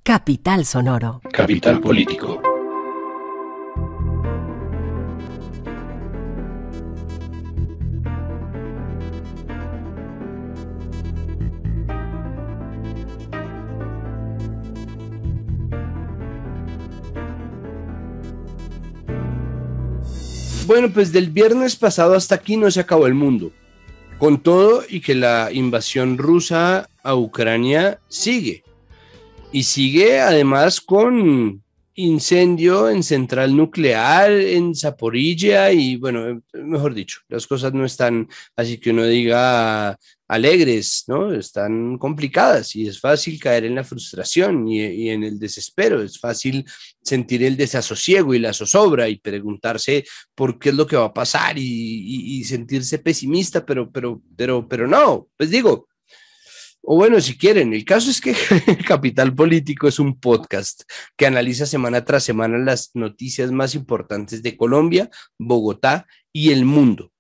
Capital Sonoro. Capital Político. Bueno, pues del viernes pasado hasta aquí no se acabó el mundo. Con todo y que la invasión rusa a Ucrania sigue. Y sigue además con incendio en central nuclear en Zaporizhia y bueno, mejor dicho, las cosas no están así que uno diga alegres, ¿no? Están complicadas y es fácil caer en la frustración y en el desespero, es fácil sentir el desasosiego y la zozobra y preguntarse por qué es lo que va a pasar y sentirse pesimista, pero no, pues digo, o bueno, si quieren, el caso es que Capital Político es un podcast que analiza semana tras semana las noticias más importantes de Colombia, Bogotá y el mundo.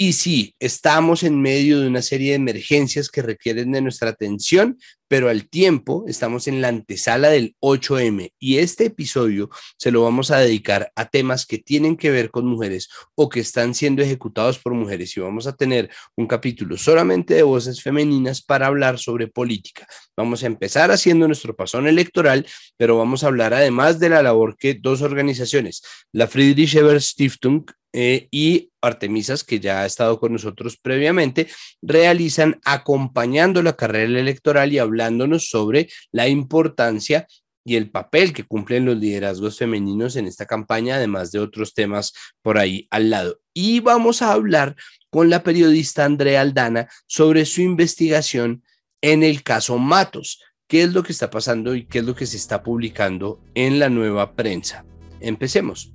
Y sí, estamos en medio de una serie de emergencias que requieren de nuestra atención, pero al tiempo estamos en la antesala del 8M y este episodio se lo vamos a dedicar a temas que tienen que ver con mujeres o que están siendo ejecutados por mujeres y vamos a tener un capítulo solamente de voces femeninas para hablar sobre política. Vamos a empezar haciendo nuestro pasón electoral, pero vamos a hablar además de la labor que dos organizaciones, la Friedrich Ebert Stiftung y Artemisas, que ya ha estado con nosotros previamente, realizan acompañando la carrera electoral y hablándonos sobre la importancia y el papel que cumplen los liderazgos femeninos en esta campaña, además de otros temas por ahí al lado. Y vamos a hablar con la periodista Andrea Aldana sobre su investigación en el caso Matos, qué es lo que está pasando y qué es lo que se está publicando en la nueva prensa. Empecemos.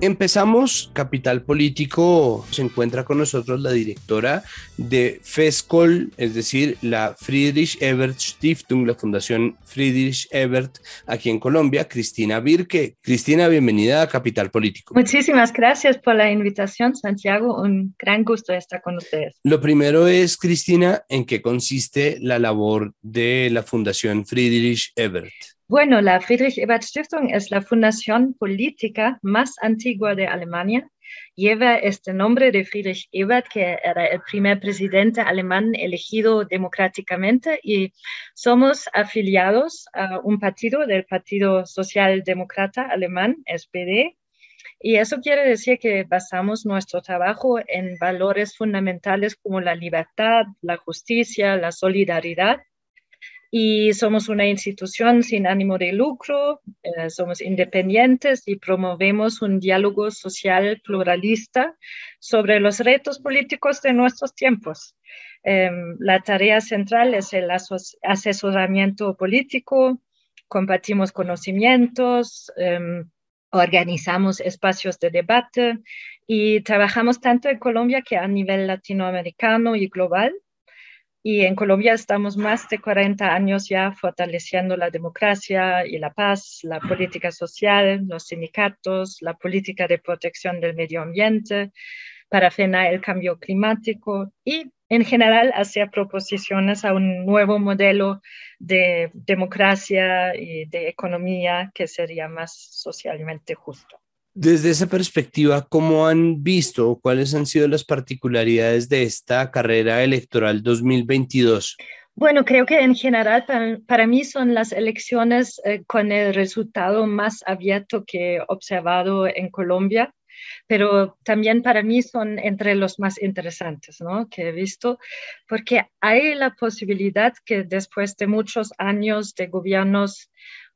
Empezamos, Capital Político, se encuentra con nosotros la directora de FESCOL, es decir, la Friedrich Ebert Stiftung, la Fundación Friedrich Ebert, aquí en Colombia, Cristina Birke. Cristina, bienvenida a Capital Político. Muchísimas gracias por la invitación, Santiago, un gran gusto estar con ustedes. Lo primero es, Cristina, ¿en qué consiste la labor de la Fundación Friedrich Ebert? Bueno, la Friedrich Ebert Stiftung es la fundación política más antigua de Alemania. Lleva este nombre de Friedrich Ebert, que era el primer presidente alemán elegido democráticamente, y somos afiliados a un partido del Partido Socialdemócrata Alemán, SPD, y eso quiere decir que basamos nuestro trabajo en valores fundamentales como la libertad, la justicia, la solidaridad. Y somos una institución sin ánimo de lucro, somos independientes y promovemos un diálogo social pluralista sobre los retos políticos de nuestros tiempos. La tarea central es el asesoramiento político, compartimos conocimientos, organizamos espacios de debate y trabajamos tanto en Colombia que a nivel latinoamericano y global. Y en Colombia estamos más de 40 años ya fortaleciendo la democracia y la paz, la política social, los sindicatos, la política de protección del medio ambiente para frenar el cambio climático y en general hacer proposiciones a un nuevo modelo de democracia y de economía que sería más socialmente justo. Desde esa perspectiva, ¿cómo han visto o cuáles han sido las particularidades de esta carrera electoral 2022? Bueno, creo que en general para mí son las elecciones con el resultado más abierto que he observado en Colombia, pero también para mí son entre los más interesantes, ¿no?, que he visto, porque hay la posibilidad que después de muchos años de gobiernos,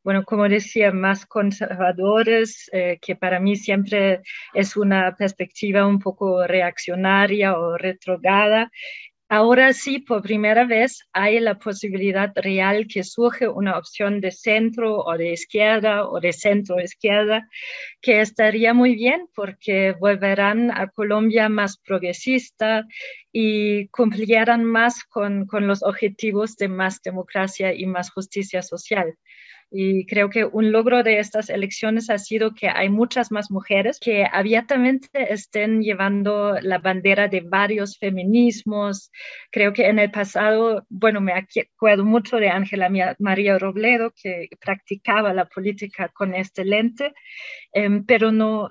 bueno, como decía, más conservadores, que para mí siempre es una perspectiva un poco reaccionaria o retrógrada. Ahora sí, por primera vez, hay la posibilidad real que surge una opción de centro o de izquierda o de centro-izquierda, que estaría muy bien porque volverán a Colombia más progresista y cumplirán más con los objetivos de más democracia y más justicia social. Y creo que un logro de estas elecciones ha sido que hay muchas más mujeres que abiertamente estén llevando la bandera de varios feminismos. Creo que en el pasado, bueno, me acuerdo mucho de Ángela María Robledo, que practicaba la política con este lente, pero no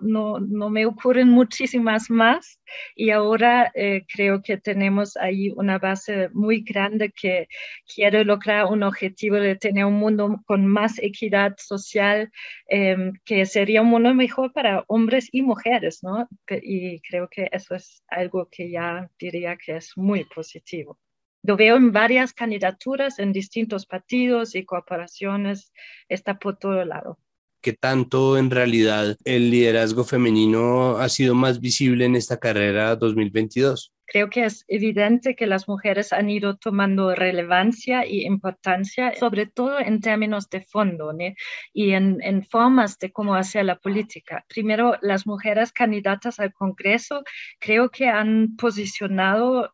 me ocurren muchísimas más y ahora creo que tenemos ahí una base muy grande que quiere lograr un objetivo de tener un mundo con más equidad social, que sería un mundo mejor para hombres y mujeres, ¿no? Y creo que eso es algo que ya diría que es muy positivo. Lo veo en varias candidaturas, en distintos partidos y corporaciones, está por todo lado. ¿Qué tanto en realidad el liderazgo femenino ha sido más visible en esta carrera 2022? Creo que es evidente que las mujeres han ido tomando relevancia y importancia, sobre todo en términos de fondo, ¿no? Y en formas de cómo hacer la política. Primero, las mujeres candidatas al Congreso creo que han posicionado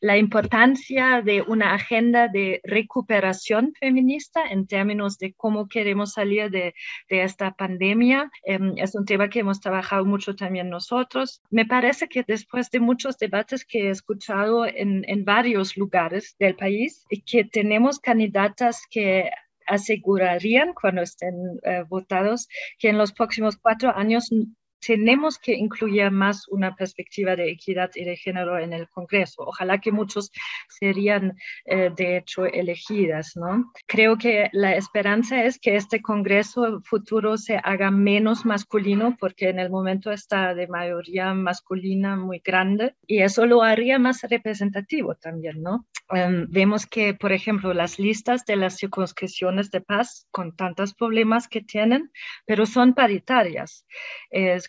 la importancia de una agenda de recuperación feminista en términos de cómo queremos salir de esta pandemia. Es un tema que hemos trabajado mucho también nosotros. Me parece que después de muchos debates que he escuchado en varios lugares del país, que tenemos candidatas que asegurarían cuando estén votados que en los próximos 4 años tenemos que incluir más una perspectiva de equidad y de género en el Congreso. Ojalá que muchos serían, de hecho, elegidas, ¿no? Creo que la esperanza es que este Congreso futuro se haga menos masculino, porque en el momento está de mayoría masculina muy grande, y eso lo haría más representativo también, ¿no? Vemos que, por ejemplo, las listas de las circunscripciones de paz, con tantos problemas que tienen, pero son paritarias.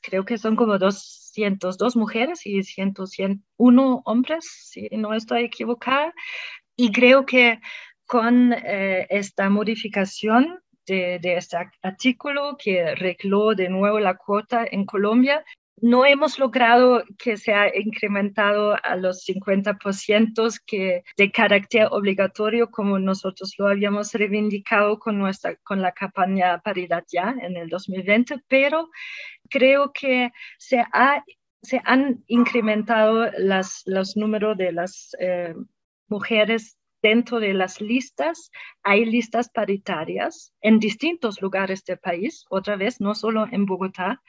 Creo que son como 202 mujeres y 101 hombres, si no estoy equivocada. Y creo que con esta modificación de este artículo que regló de nuevo la cuota en Colombia, no hemos logrado que se ha incrementado a los 50% que de carácter obligatorio, como nosotros lo habíamos reivindicado con la campaña Paridad Ya en el 2020, pero creo que se han incrementado los números de las mujeres dentro de las listas. Hay listas paritarias en distintos lugares del país, otra vez, no solo en Bogotá.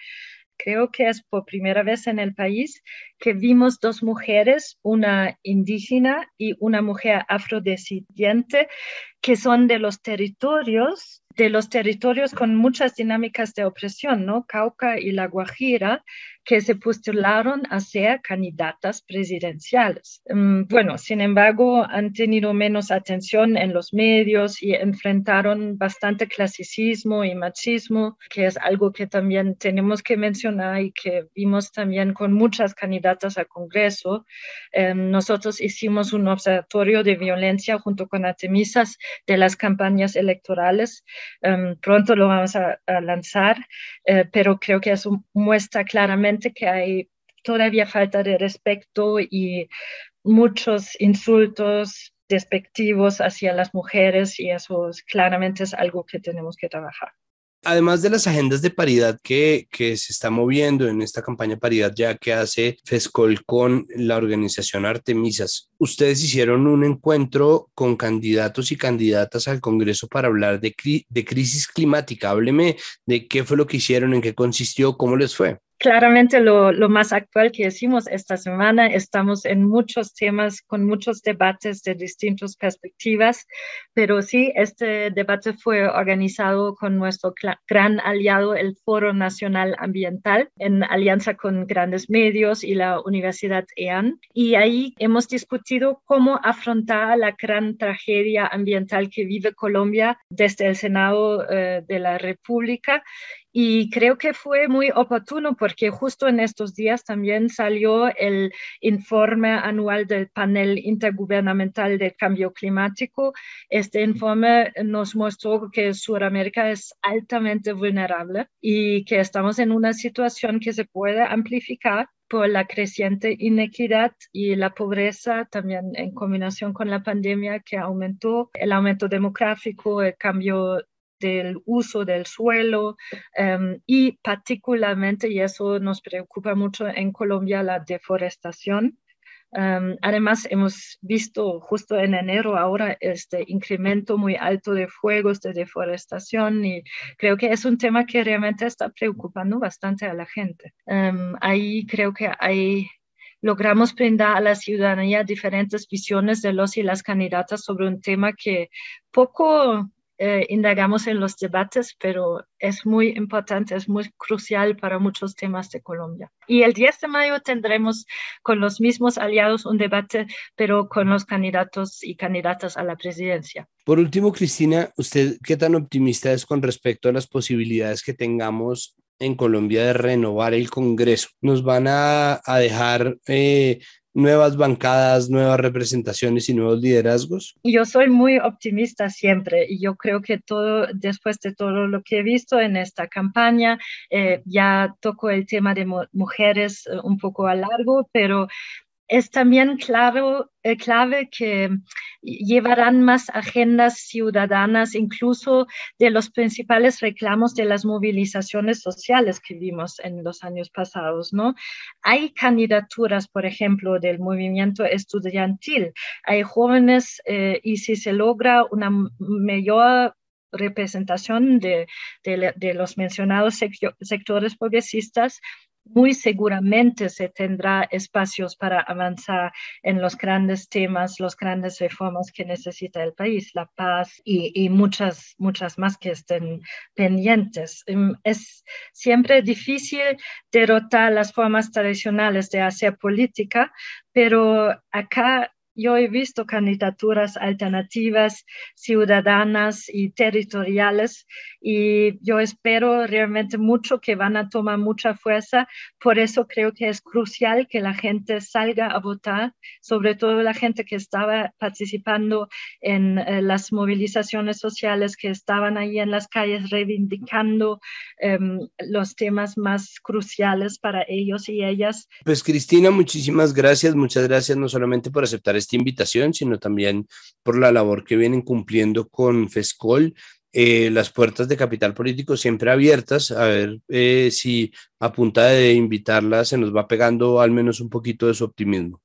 Creo que es por primera vez en el país que vimos 2 mujeres, una indígena y una mujer afrodescendiente, que son de los territorios con muchas dinámicas de opresión, ¿no? Cauca y La Guajira, que se postularon a ser candidatas presidenciales. Bueno, sin embargo, han tenido menos atención en los medios y enfrentaron bastante clasicismo y machismo, que es algo que también tenemos que mencionar y que vimos también con muchas candidatas al Congreso. Nosotros hicimos un observatorio de violencia junto con Artemisas de las campañas electorales. Pronto lo vamos a lanzar, pero creo que eso muestra claramente que hay todavía falta de respeto y muchos insultos despectivos hacia las mujeres, y eso claramente es algo que tenemos que trabajar. Además de las agendas de paridad que se está moviendo en esta campaña Paridad Ya que hace FESCOL con la organización Artemisas, ustedes hicieron un encuentro con candidatos y candidatas al Congreso para hablar de crisis climática. Hábleme de qué fue lo que hicieron, en qué consistió, cómo les fue. Claramente lo más actual que hicimos esta semana, estamos en muchos temas, con muchos debates de distintas perspectivas, pero sí, este debate fue organizado con nuestro gran aliado, el Foro Nacional Ambiental, en alianza con grandes medios y la Universidad EAN, y ahí hemos discutido cómo afrontar la gran tragedia ambiental que vive Colombia desde el Senado de la República. Y creo que fue muy oportuno porque justo en estos días también salió el informe anual del panel intergubernamental del cambio climático. Este informe nos mostró que Sudamérica es altamente vulnerable y que estamos en una situación que se puede amplificar por la creciente inequidad y la pobreza, también en combinación con la pandemia que aumentó, el aumento demográfico, el cambio del uso del suelo y particularmente, y eso nos preocupa mucho en Colombia, la deforestación. Además, hemos visto justo en enero ahora este incremento muy alto de fuegos, de deforestación, y creo que es un tema que realmente está preocupando bastante a la gente. Ahí creo que logramos brindar a la ciudadanía diferentes visiones de los y las candidatas sobre un tema que poco indagamos en los debates, pero es muy importante, es muy crucial para muchos temas de Colombia. Y el 10 de mayo tendremos con los mismos aliados un debate, pero con los candidatos y candidatas a la presidencia. Por último, Cristina, ¿usted qué tan optimista es con respecto a las posibilidades que tengamos en Colombia de renovar el Congreso? ¿Nos van a dejar nuevas bancadas, nuevas representaciones y nuevos liderazgos? Yo soy muy optimista siempre y yo creo que después de todo lo que he visto en esta campaña, ya toco el tema de mujeres un poco a largo, pero es también clave que llevarán más agendas ciudadanas, incluso de los principales reclamos de las movilizaciones sociales que vimos en los años pasados, ¿no? Hay candidaturas, por ejemplo, del movimiento estudiantil, hay jóvenes y si se logra una mayor representación de los mencionados sectores progresistas, muy seguramente se tendrá espacios para avanzar en los grandes temas, las grandes reformas que necesita el país, la paz y muchas más que estén pendientes. Es siempre difícil derrotar las formas tradicionales de hacer política, pero acá yo he visto candidaturas alternativas, ciudadanas y territoriales, y yo espero realmente mucho que van a tomar mucha fuerza. Por eso creo que es crucial que la gente salga a votar, sobre todo la gente que estaba participando en las movilizaciones sociales, que estaban ahí en las calles reivindicando los temas más cruciales para ellos y ellas. Pues Cristina, muchísimas gracias, muchas gracias no solamente por aceptar esta invitación, sino también por la labor que vienen cumpliendo con FESCOL. Las puertas de Capital Político siempre abiertas, a ver si a punta de invitarla se nos va pegando al menos un poquito de su optimismo.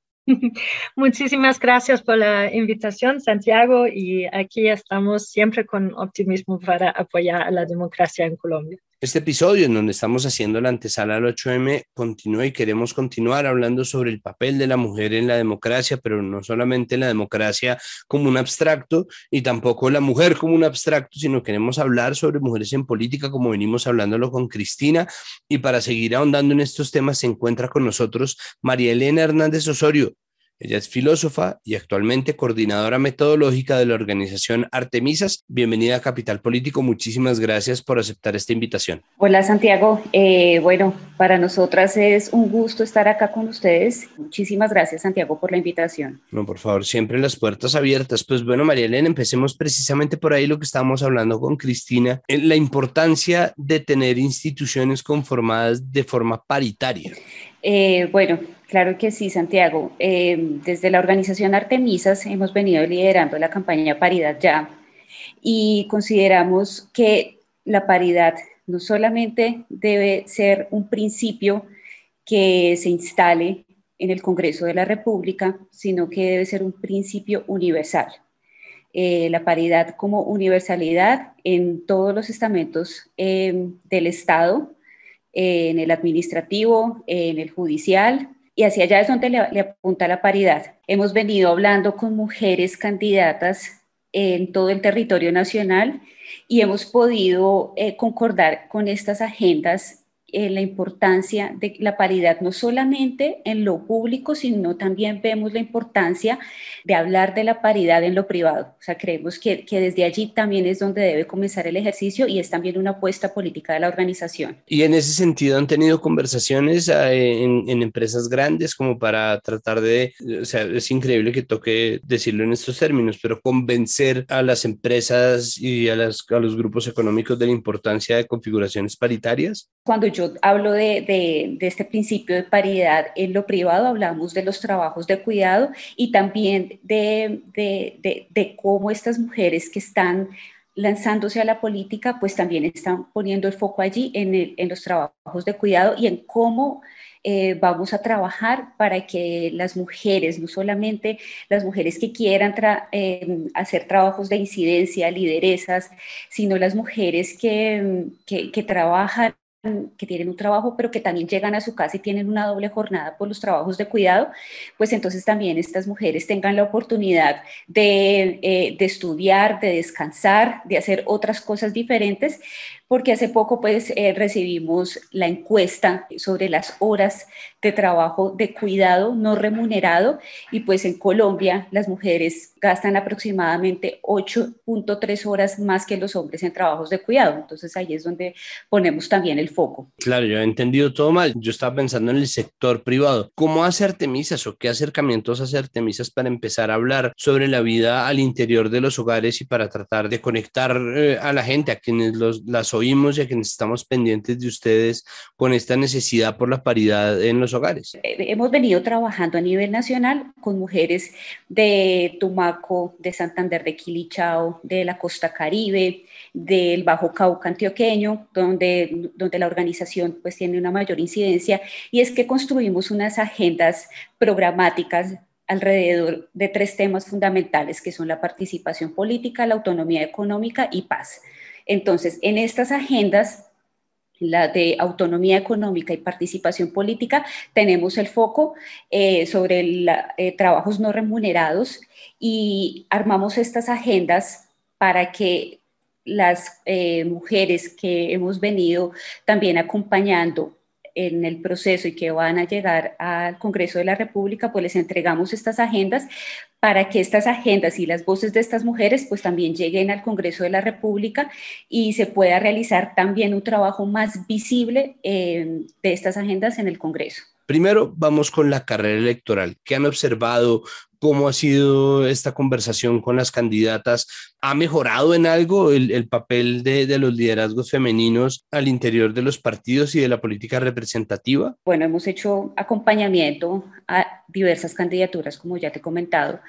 Muchísimas gracias por la invitación, Santiago, y aquí estamos siempre con optimismo para apoyar a la democracia en Colombia. Este episodio en donde estamos haciendo la antesala al 8M continúa y queremos continuar hablando sobre el papel de la mujer en la democracia, pero no solamente en la democracia como un abstracto y tampoco la mujer como un abstracto, sino queremos hablar sobre mujeres en política como venimos hablándolo con Cristina, y para seguir ahondando en estos temas se encuentra con nosotros María Elena Hernández Osorio. Ella es filósofa y actualmente coordinadora metodológica de la organización Artemisas. Bienvenida a Capital Político. Muchísimas gracias por aceptar esta invitación. Hola Santiago. Bueno, para nosotras es un gusto estar acá con ustedes. Muchísimas gracias, Santiago, por la invitación. No, por favor, siempre las puertas abiertas. Pues bueno, María Elena, empecemos precisamente por ahí lo que estábamos hablando con Cristina, la importancia de tener instituciones conformadas de forma paritaria. Bueno, claro que sí, Santiago. Desde la organización Artemisas hemos venido liderando la campaña Paridad Ya y consideramos que la paridad no solamente debe ser un principio que se instale en el Congreso de la República, sino que debe ser un principio universal. La paridad como universalidad en todos los estamentos del Estado, en el administrativo, en el judicial, y hacia allá es donde le apunta la paridad. Hemos venido hablando con mujeres candidatas en todo el territorio nacional y hemos podido concordar con estas agendas la importancia de la paridad, no solamente en lo público, sino también vemos la importancia de hablar de la paridad en lo privado. O sea, creemos que desde allí también es donde debe comenzar el ejercicio y es también una apuesta política de la organización. Y en ese sentido, ¿han tenido conversaciones en empresas grandes como para tratar de, o sea, es increíble que toque decirlo en estos términos, pero convencer a las empresas y a los grupos económicos de la importancia de configuraciones paritarias? Cuando yo hablo de este principio de paridad en lo privado, hablamos de los trabajos de cuidado y también de cómo estas mujeres que están lanzándose a la política, pues también están poniendo el foco allí en los trabajos de cuidado y en cómo vamos a trabajar para que las mujeres, no solamente las mujeres que quieran hacer trabajos de incidencia, lideresas, sino las mujeres que trabajan, que tienen un trabajo, pero que también llegan a su casa y tienen una doble jornada por los trabajos de cuidado, pues entonces también estas mujeres tengan la oportunidad de estudiar, de descansar, de hacer otras cosas diferentes, porque hace poco pues recibimos la encuesta sobre las horas de trabajo de cuidado no remunerado y pues en Colombia las mujeres gastan aproximadamente 8.3 horas más que los hombres en trabajos de cuidado. Entonces ahí es donde ponemos también el foco. Claro, yo he entendido todo mal. Yo estaba pensando en el sector privado. ¿Cómo hace Artemisas o qué acercamientos hace Artemisas para empezar a hablar sobre la vida al interior de los hogares y para tratar de conectar a la gente, a quienes las oímos y a quienes estamos pendientes de ustedes con esta necesidad por la paridad en los hogares? Hemos venido trabajando a nivel nacional con mujeres de Tumaco, de Santander de Quilichao, de la Costa Caribe, del Bajo Cauca antioqueño, donde la organización pues tiene una mayor incidencia, y es que construimos unas agendas programáticas alrededor de 3 temas fundamentales, que son la participación política, la autonomía económica y paz. Entonces, en estas agendas, la de autonomía económica y participación política, tenemos el foco sobre trabajos no remunerados y armamos estas agendas para que las mujeres que hemos venido también acompañando en el proceso y que van a llegar al Congreso de la República, pues les entregamos estas agendas para que estas agendas y las voces de estas mujeres pues también lleguen al Congreso de la República y se pueda realizar también un trabajo más visible de estas agendas en el Congreso. Primero, vamos con la carrera electoral. ¿Qué han observado? ¿Cómo ha sido esta conversación con las candidatas? ¿Ha mejorado en algo el papel de los liderazgos femeninos al interior de los partidos y de la política representativa? Bueno, hemos hecho acompañamiento a diversas candidaturas, como ya te he comentado,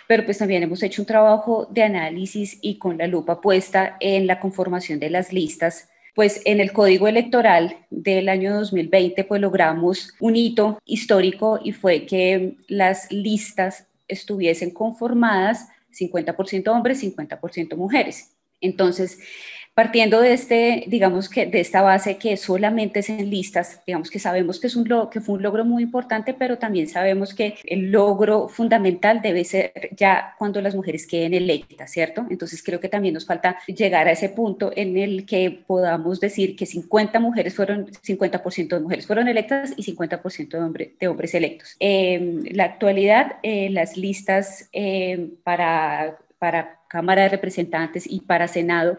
pero pues también hemos hecho un trabajo de análisis y con la lupa puesta en la conformación de las listas. Pues en el Código Electoral del año 2020 pues logramos un hito histórico y fue que las listas estuviesen conformadas 50% hombres, 50% mujeres. Entonces, partiendo de digamos que de esta base que solamente es en listas, digamos que sabemos que fue un logro muy importante, pero también sabemos que el logro fundamental debe ser ya cuando las mujeres queden electas, ¿cierto? Entonces creo que también nos falta llegar a ese punto en el que podamos decir que 50% de mujeres fueron electas y 50% de hombres electos. En la actualidad, las listas para Cámara de Representantes y para Senado,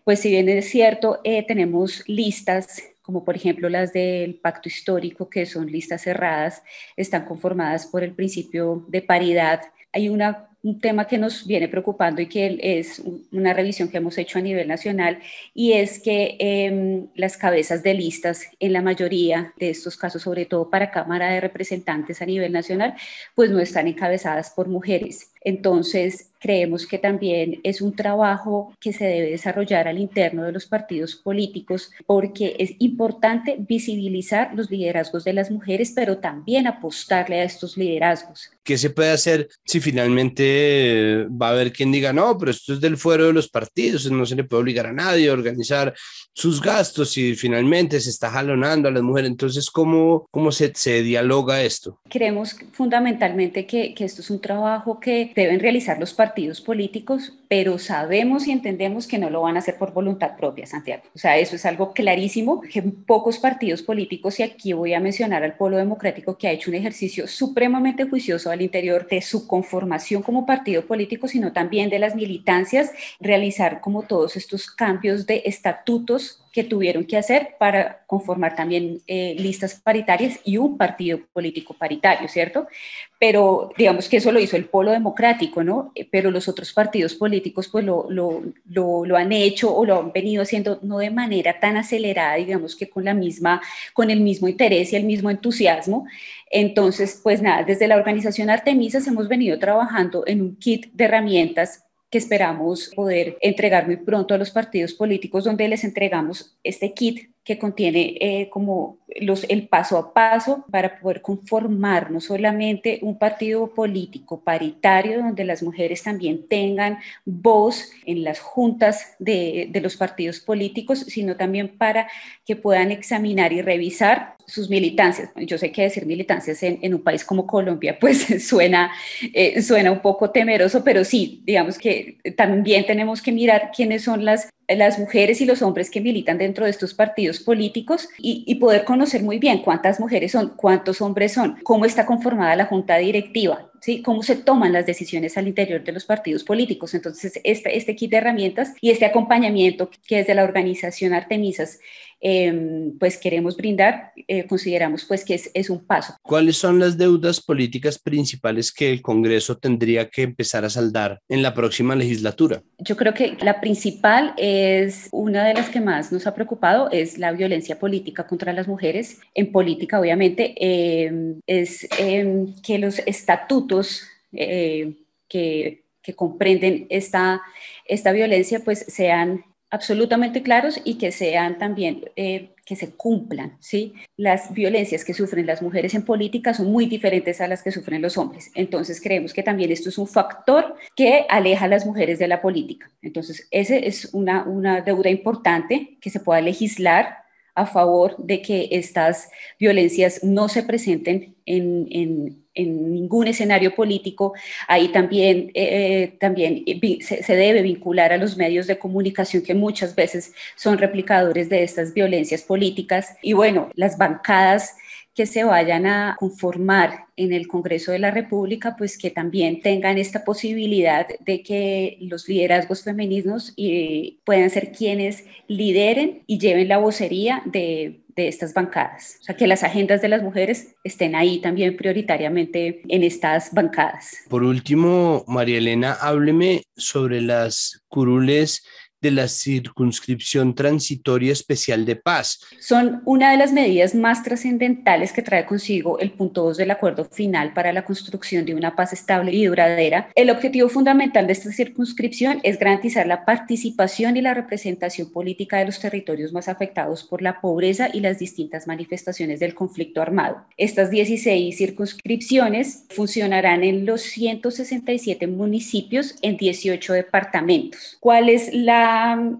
pues si bien es cierto, tenemos listas como por ejemplo las del Pacto Histórico, que son listas cerradas, están conformadas por el principio de paridad. Hay un tema que nos viene preocupando y que es una revisión que hemos hecho a nivel nacional, y es que las cabezas de listas en la mayoría de estos casos, sobre todo para Cámara de Representantes a nivel nacional, pues no están encabezadas por mujeres. Entonces, creemos que también es un trabajo que se debe desarrollar al interno de los partidos políticos, porque es importante visibilizar los liderazgos de las mujeres, pero también apostarle a estos liderazgos. ¿Qué se puede hacer si finalmente va a haber quien diga, no, pero esto es del fuero de los partidos, no se le puede obligar a nadie a organizar sus gastos y finalmente se está jalonando a las mujeres? Entonces, ¿cómo se dialoga esto? Creemos fundamentalmente que esto es un trabajo que deben realizar los partidos políticos, pero sabemos y entendemos que no lo van a hacer por voluntad propia, Santiago. O sea, eso es algo clarísimo, que pocos partidos políticos, y aquí voy a mencionar al Polo Democrático, que ha hecho un ejercicio supremamente juicioso al interior de su conformación como partido político, sino también de las militancias, realizar como todos estos cambios de estatutos que tuvieron que hacer para conformar también listas paritarias y un partido político paritario, ¿cierto? Pero digamos que eso lo hizo el Polo Democrático, ¿no? Pero los otros partidos políticos pues lo han hecho o lo han venido haciendo no de manera tan acelerada, digamos que con el mismo interés y el mismo entusiasmo. Entonces, pues nada, desde la organización Artemisas hemos venido trabajando en un kit de herramientas que esperamos poder entregar muy pronto a los partidos políticos, donde les entregamos este kit que contiene como el paso a paso para poder conformar no solamente un partido político paritario, donde las mujeres también tengan voz en las juntas de los partidos políticos, sino también para que puedan examinar y revisar sus militancias. Yo sé que decir militancias en un país como Colombia pues suena un poco temeroso, pero sí, digamos que también tenemos que mirar quiénes son las mujeres y los hombres que militan dentro de estos partidos políticos y poder conocer muy bien cuántas mujeres son, cuántos hombres son, cómo está conformada la junta directiva, ¿sí? Cómo se toman las decisiones al interior de los partidos políticos. Entonces, este kit de herramientas y este acompañamiento que desde la organización Artemisas pues queremos brindar, consideramos pues que es un paso. ¿Cuáles son las deudas políticas principales que el Congreso tendría que empezar a saldar en la próxima legislatura? Yo creo que la principal es una de las que más nos ha preocupado, es la violencia política contra las mujeres. En política, obviamente, es que los estatutos que comprenden esta violencia pues sean absolutamente claros y que sean también, que se cumplan, ¿sí? Las violencias que sufren las mujeres en política son muy diferentes a las que sufren los hombres. Entonces creemos que también esto es un factor que aleja a las mujeres de la política. Entonces ese es una deuda importante, que se pueda legislar a favor de que estas violencias no se presenten en ningún escenario político. Ahí también se debe vincular a los medios de comunicación, que muchas veces son replicadores de estas violencias políticas. Y bueno, las bancadas que se vayan a conformar en el Congreso de la República, pues que también tengan esta posibilidad de que los liderazgos femeninos puedan ser quienes lideren y lleven la vocería de estas bancadas. O sea, que las agendas de las mujeres estén ahí también prioritariamente en estas bancadas. Por último, María Elena, hábleme sobre las curules de la circunscripción transitoria especial de paz. Son una de las medidas más trascendentales que trae consigo el punto 2 del acuerdo final para la construcción de una paz estable y duradera. El objetivo fundamental de esta circunscripción es garantizar la participación y la representación política de los territorios más afectados por la pobreza y las distintas manifestaciones del conflicto armado. Estas 16 circunscripciones funcionarán en los 167 municipios en 18 departamentos. ¿Cuál es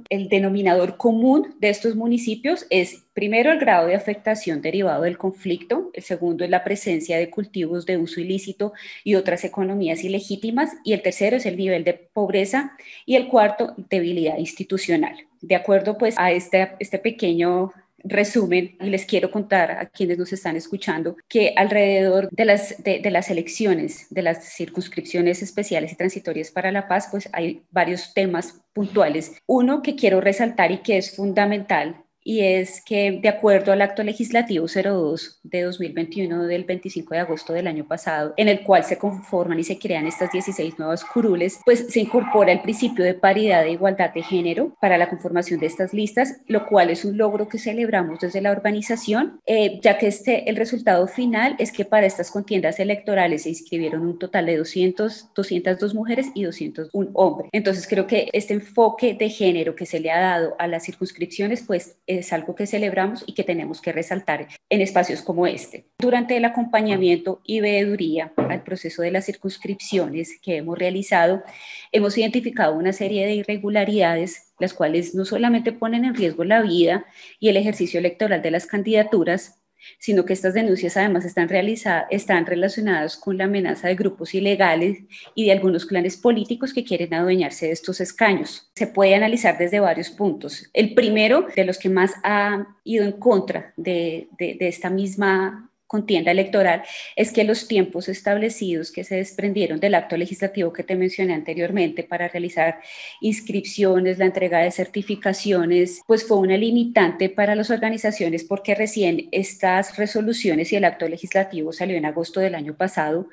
el denominador común de estos municipios? Es primero el grado de afectación derivado del conflicto, el segundo es la presencia de cultivos de uso ilícito y otras economías ilegítimas, y el tercero es el nivel de pobreza, y el cuarto, debilidad institucional. De acuerdo pues a este pequeño resumen, y les quiero contar a quienes nos están escuchando que alrededor de las elecciones, de las circunscripciones especiales y transitorias para la paz, pues hay varios temas puntuales. Uno que quiero resaltar y que es fundamental, y es que de acuerdo al acto legislativo 02 de 2021 del 25 de agosto del año pasado, en el cual se conforman y se crean estas 16 nuevas curules, pues se incorpora el principio de paridad e igualdad de género para la conformación de estas listas, lo cual es un logro que celebramos desde la organización, ya que el resultado final es que para estas contiendas electorales se inscribieron un total de 202 mujeres y 201 hombres. Entonces creo que este enfoque de género que se le ha dado a las circunscripciones, pues es algo que celebramos y que tenemos que resaltar en espacios como este. Durante el acompañamiento y veeduría al proceso de las circunscripciones que hemos realizado, hemos identificado una serie de irregularidades, las cuales no solamente ponen en riesgo la vida y el ejercicio electoral de las candidaturas, sino que estas denuncias además están relacionadas con la amenaza de grupos ilegales y de algunos clanes políticos que quieren adueñarse de estos escaños. Se puede analizar desde varios puntos. El primero, de los que más ha ido en contra de esta misma contienda electoral, es que los tiempos establecidos que se desprendieron del acto legislativo que te mencioné anteriormente para realizar inscripciones, la entrega de certificaciones, pues fue una limitante para las organizaciones, porque recién estas resoluciones y el acto legislativo salió en agosto del año pasado,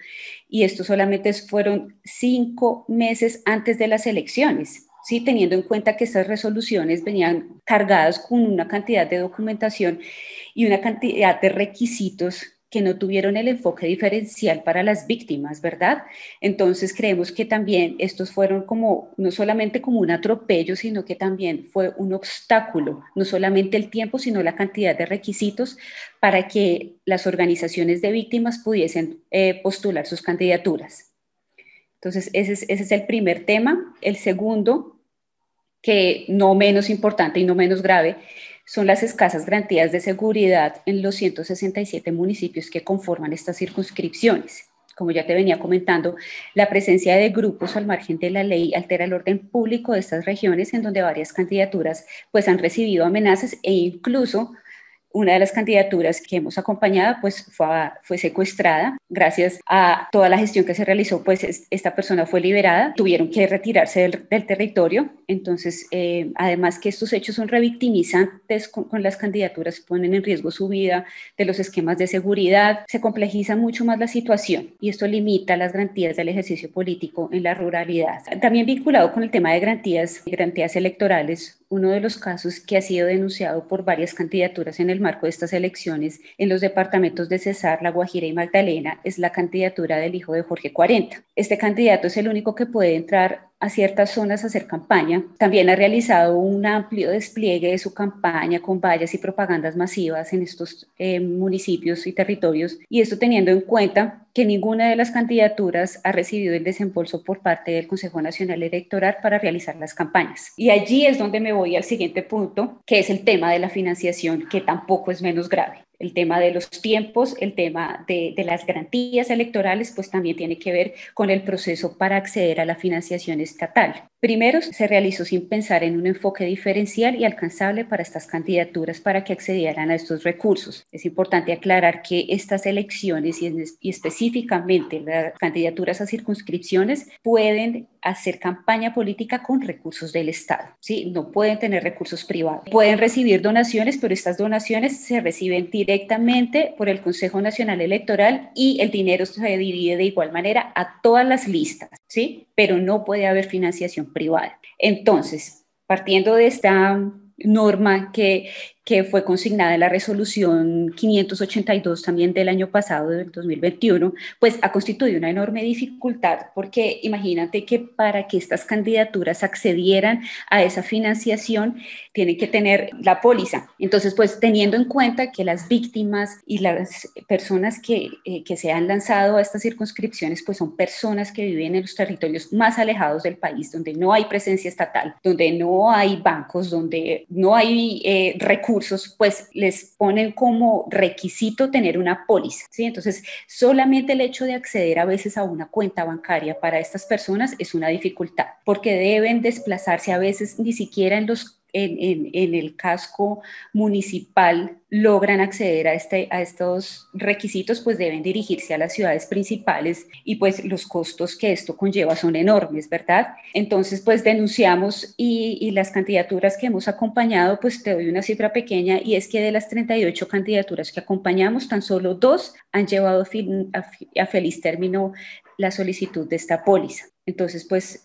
y esto solamente fueron 5 meses antes de las elecciones. Sí, teniendo en cuenta que estas resoluciones venían cargadas con una cantidad de documentación y una cantidad de requisitos que no tuvieron el enfoque diferencial para las víctimas, ¿verdad? Entonces creemos que también estos fueron como, no solamente como un atropello, sino que también fue un obstáculo, no solamente el tiempo, sino la cantidad de requisitos para que las organizaciones de víctimas pudiesen postular sus candidaturas. Entonces, ese es el primer tema. El segundo, que no menos importante y no menos grave, son las escasas garantías de seguridad en los 167 municipios que conforman estas circunscripciones. Como ya te venía comentando, la presencia de grupos al margen de la ley altera el orden público de estas regiones, en donde varias candidaturas pues, han recibido amenazas e incluso una de las candidaturas que hemos acompañado pues fue secuestrada. Gracias a toda la gestión que se realizó, pues esta persona fue liberada. Tuvieron que retirarse del territorio. Entonces, además que estos hechos son revictimizantes con las candidaturas, ponen en riesgo su vida, de los esquemas de seguridad, se complejiza mucho más la situación y esto limita las garantías del ejercicio político en la ruralidad. También vinculado con el tema de garantías electorales, uno de los casos que ha sido denunciado por varias candidaturas en el marco de estas elecciones en los departamentos de Cesar, La Guajira y Magdalena es la candidatura del hijo de Jorge 40. Este candidato es el único que puede entrar a ciertas zonas a hacer campaña. También ha realizado un amplio despliegue de su campaña con vallas y propagandas masivas en estos municipios y territorios, y esto teniendo en cuenta que ninguna de las candidaturas ha recibido el desembolso por parte del Consejo Nacional Electoral para realizar las campañas. Y allí es donde me voy al siguiente punto, que es el tema de la financiación, que tampoco es menos grave. El tema de los tiempos, el tema de las garantías electorales, pues también tiene que ver con el proceso para acceder a la financiación estatal. Primero, se realizó sin pensar en un enfoque diferencial y alcanzable para estas candidaturas para que accedieran a estos recursos. Es importante aclarar que estas elecciones y específicamente las candidaturas a circunscripciones pueden hacer campaña política con recursos del Estado, ¿sí? No pueden tener recursos privados. Pueden recibir donaciones, pero estas donaciones se reciben directamente por el Consejo Nacional Electoral y el dinero se divide de igual manera a todas las listas, ¿sí? Pero no puede haber financiación privada. Entonces, partiendo de esta norma que fue consignada en la resolución 582 también del año pasado, del 2021, pues ha constituido una enorme dificultad, porque imagínate que para que estas candidaturas accedieran a esa financiación, tienen que tener la póliza. Entonces, pues teniendo en cuenta que las víctimas y las personas que se han lanzado a estas circunscripciones, pues son personas que viven en los territorios más alejados del país, donde no hay presencia estatal, donde no hay bancos, donde no hay recursos, pues les ponen como requisito tener una póliza, ¿sí? Entonces, solamente el hecho de acceder a veces a una cuenta bancaria para estas personas es una dificultad, porque deben desplazarse a veces ni siquiera en el casco municipal logran acceder a estos requisitos, pues deben dirigirse a las ciudades principales y pues los costos que esto conlleva son enormes, ¿verdad? Entonces pues denunciamos y las candidaturas que hemos acompañado, pues te doy una cifra pequeña, y es que de las 38 candidaturas que acompañamos, tan solo 2 han llevado a feliz término la solicitud de esta póliza. Entonces pues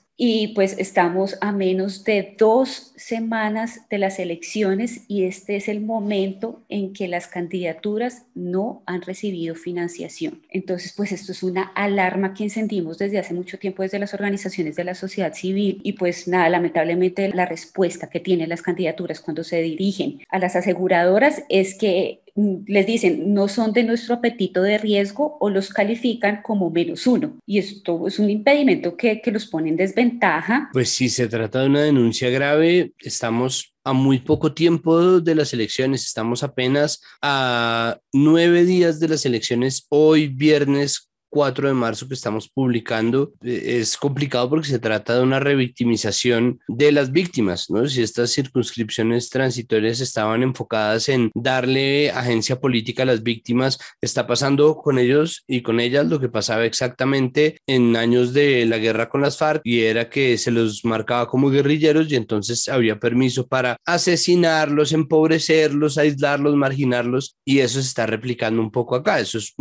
estamos a menos de 2 semanas de las elecciones y este es el momento en que las candidaturas no han recibido financiación. Entonces, pues esto es una alarma que encendimos desde hace mucho tiempo desde las organizaciones de la sociedad civil y pues nada, lamentablemente la respuesta que tienen las candidaturas cuando se dirigen a las aseguradoras es que les dicen no son de nuestro apetito de riesgo o los califican como -1 y esto es un impedimento que los pone en desventaja. Pues si se trata de una denuncia grave, estamos a muy poco tiempo de las elecciones, estamos apenas a 9 días de las elecciones, hoy viernes 4 de marzo que estamos publicando. Es complicado porque se trata de una revictimización de las víctimas, ¿no? Si estas circunscripciones transitorias estaban enfocadas en darle agencia política a las víctimas, está pasando con ellos y con ellas lo que pasaba exactamente en años de la guerra con las FARC, y era que se los marcaba como guerrilleros y entonces había permiso para asesinarlos, empobrecerlos, aislarlos, marginarlos, y eso se está replicando un poco acá. Eso es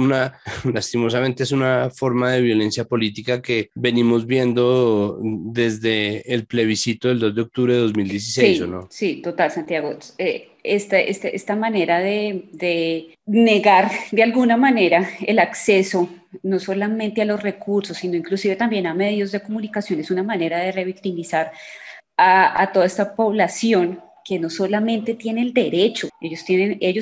lastimosamente es una forma de violencia política que venimos viendo desde el plebiscito del 2 de octubre de 2016, sí, ¿o no? Sí, total, Santiago. esta manera de negar de alguna manera el acceso no solamente a los recursos, sino inclusive también a medios de comunicación, es una manera de revictimizar a toda esta población que no solamente tiene el derecho, ellos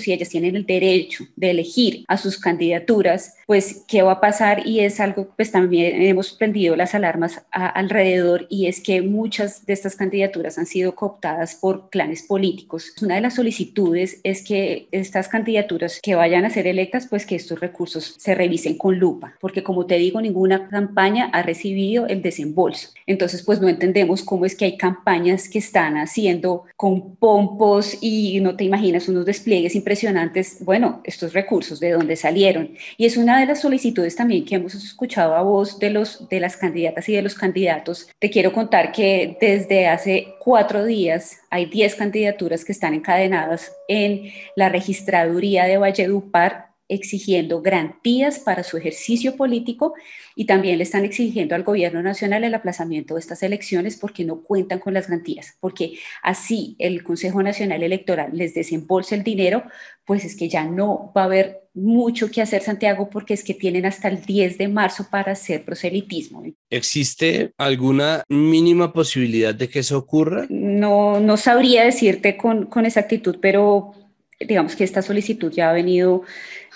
y ellas tienen el derecho de elegir a sus candidaturas, pues qué va a pasar, y es algo, pues también hemos prendido las alarmas alrededor, y es que muchas de estas candidaturas han sido cooptadas por clanes políticos. Una de las solicitudes es que estas candidaturas que vayan a ser electas, pues que estos recursos se revisen con lupa, porque como te digo, ninguna campaña ha recibido el desembolso. Entonces, pues no entendemos cómo es que hay campañas que están haciendo con pompos y no te imaginas unos despliegues impresionantes. Bueno, estos recursos, ¿de dónde salieron? Y es una de las solicitudes también que hemos escuchado a voz de las candidatas y de los candidatos. Te quiero contar que desde hace 4 días hay 10 candidaturas que están encadenadas en la registraduría de Valledupar, exigiendo garantías para su ejercicio político, y también le están exigiendo al gobierno nacional el aplazamiento de estas elecciones porque no cuentan con las garantías, porque así el Consejo Nacional Electoral les desembolsa el dinero, pues es que ya no va a haber mucho que hacer, Santiago, porque es que tienen hasta el 10 de marzo para hacer proselitismo. ¿Existe alguna mínima posibilidad de que eso ocurra? No sabría decirte con exactitud, pero digamos que esta solicitud ya ha venido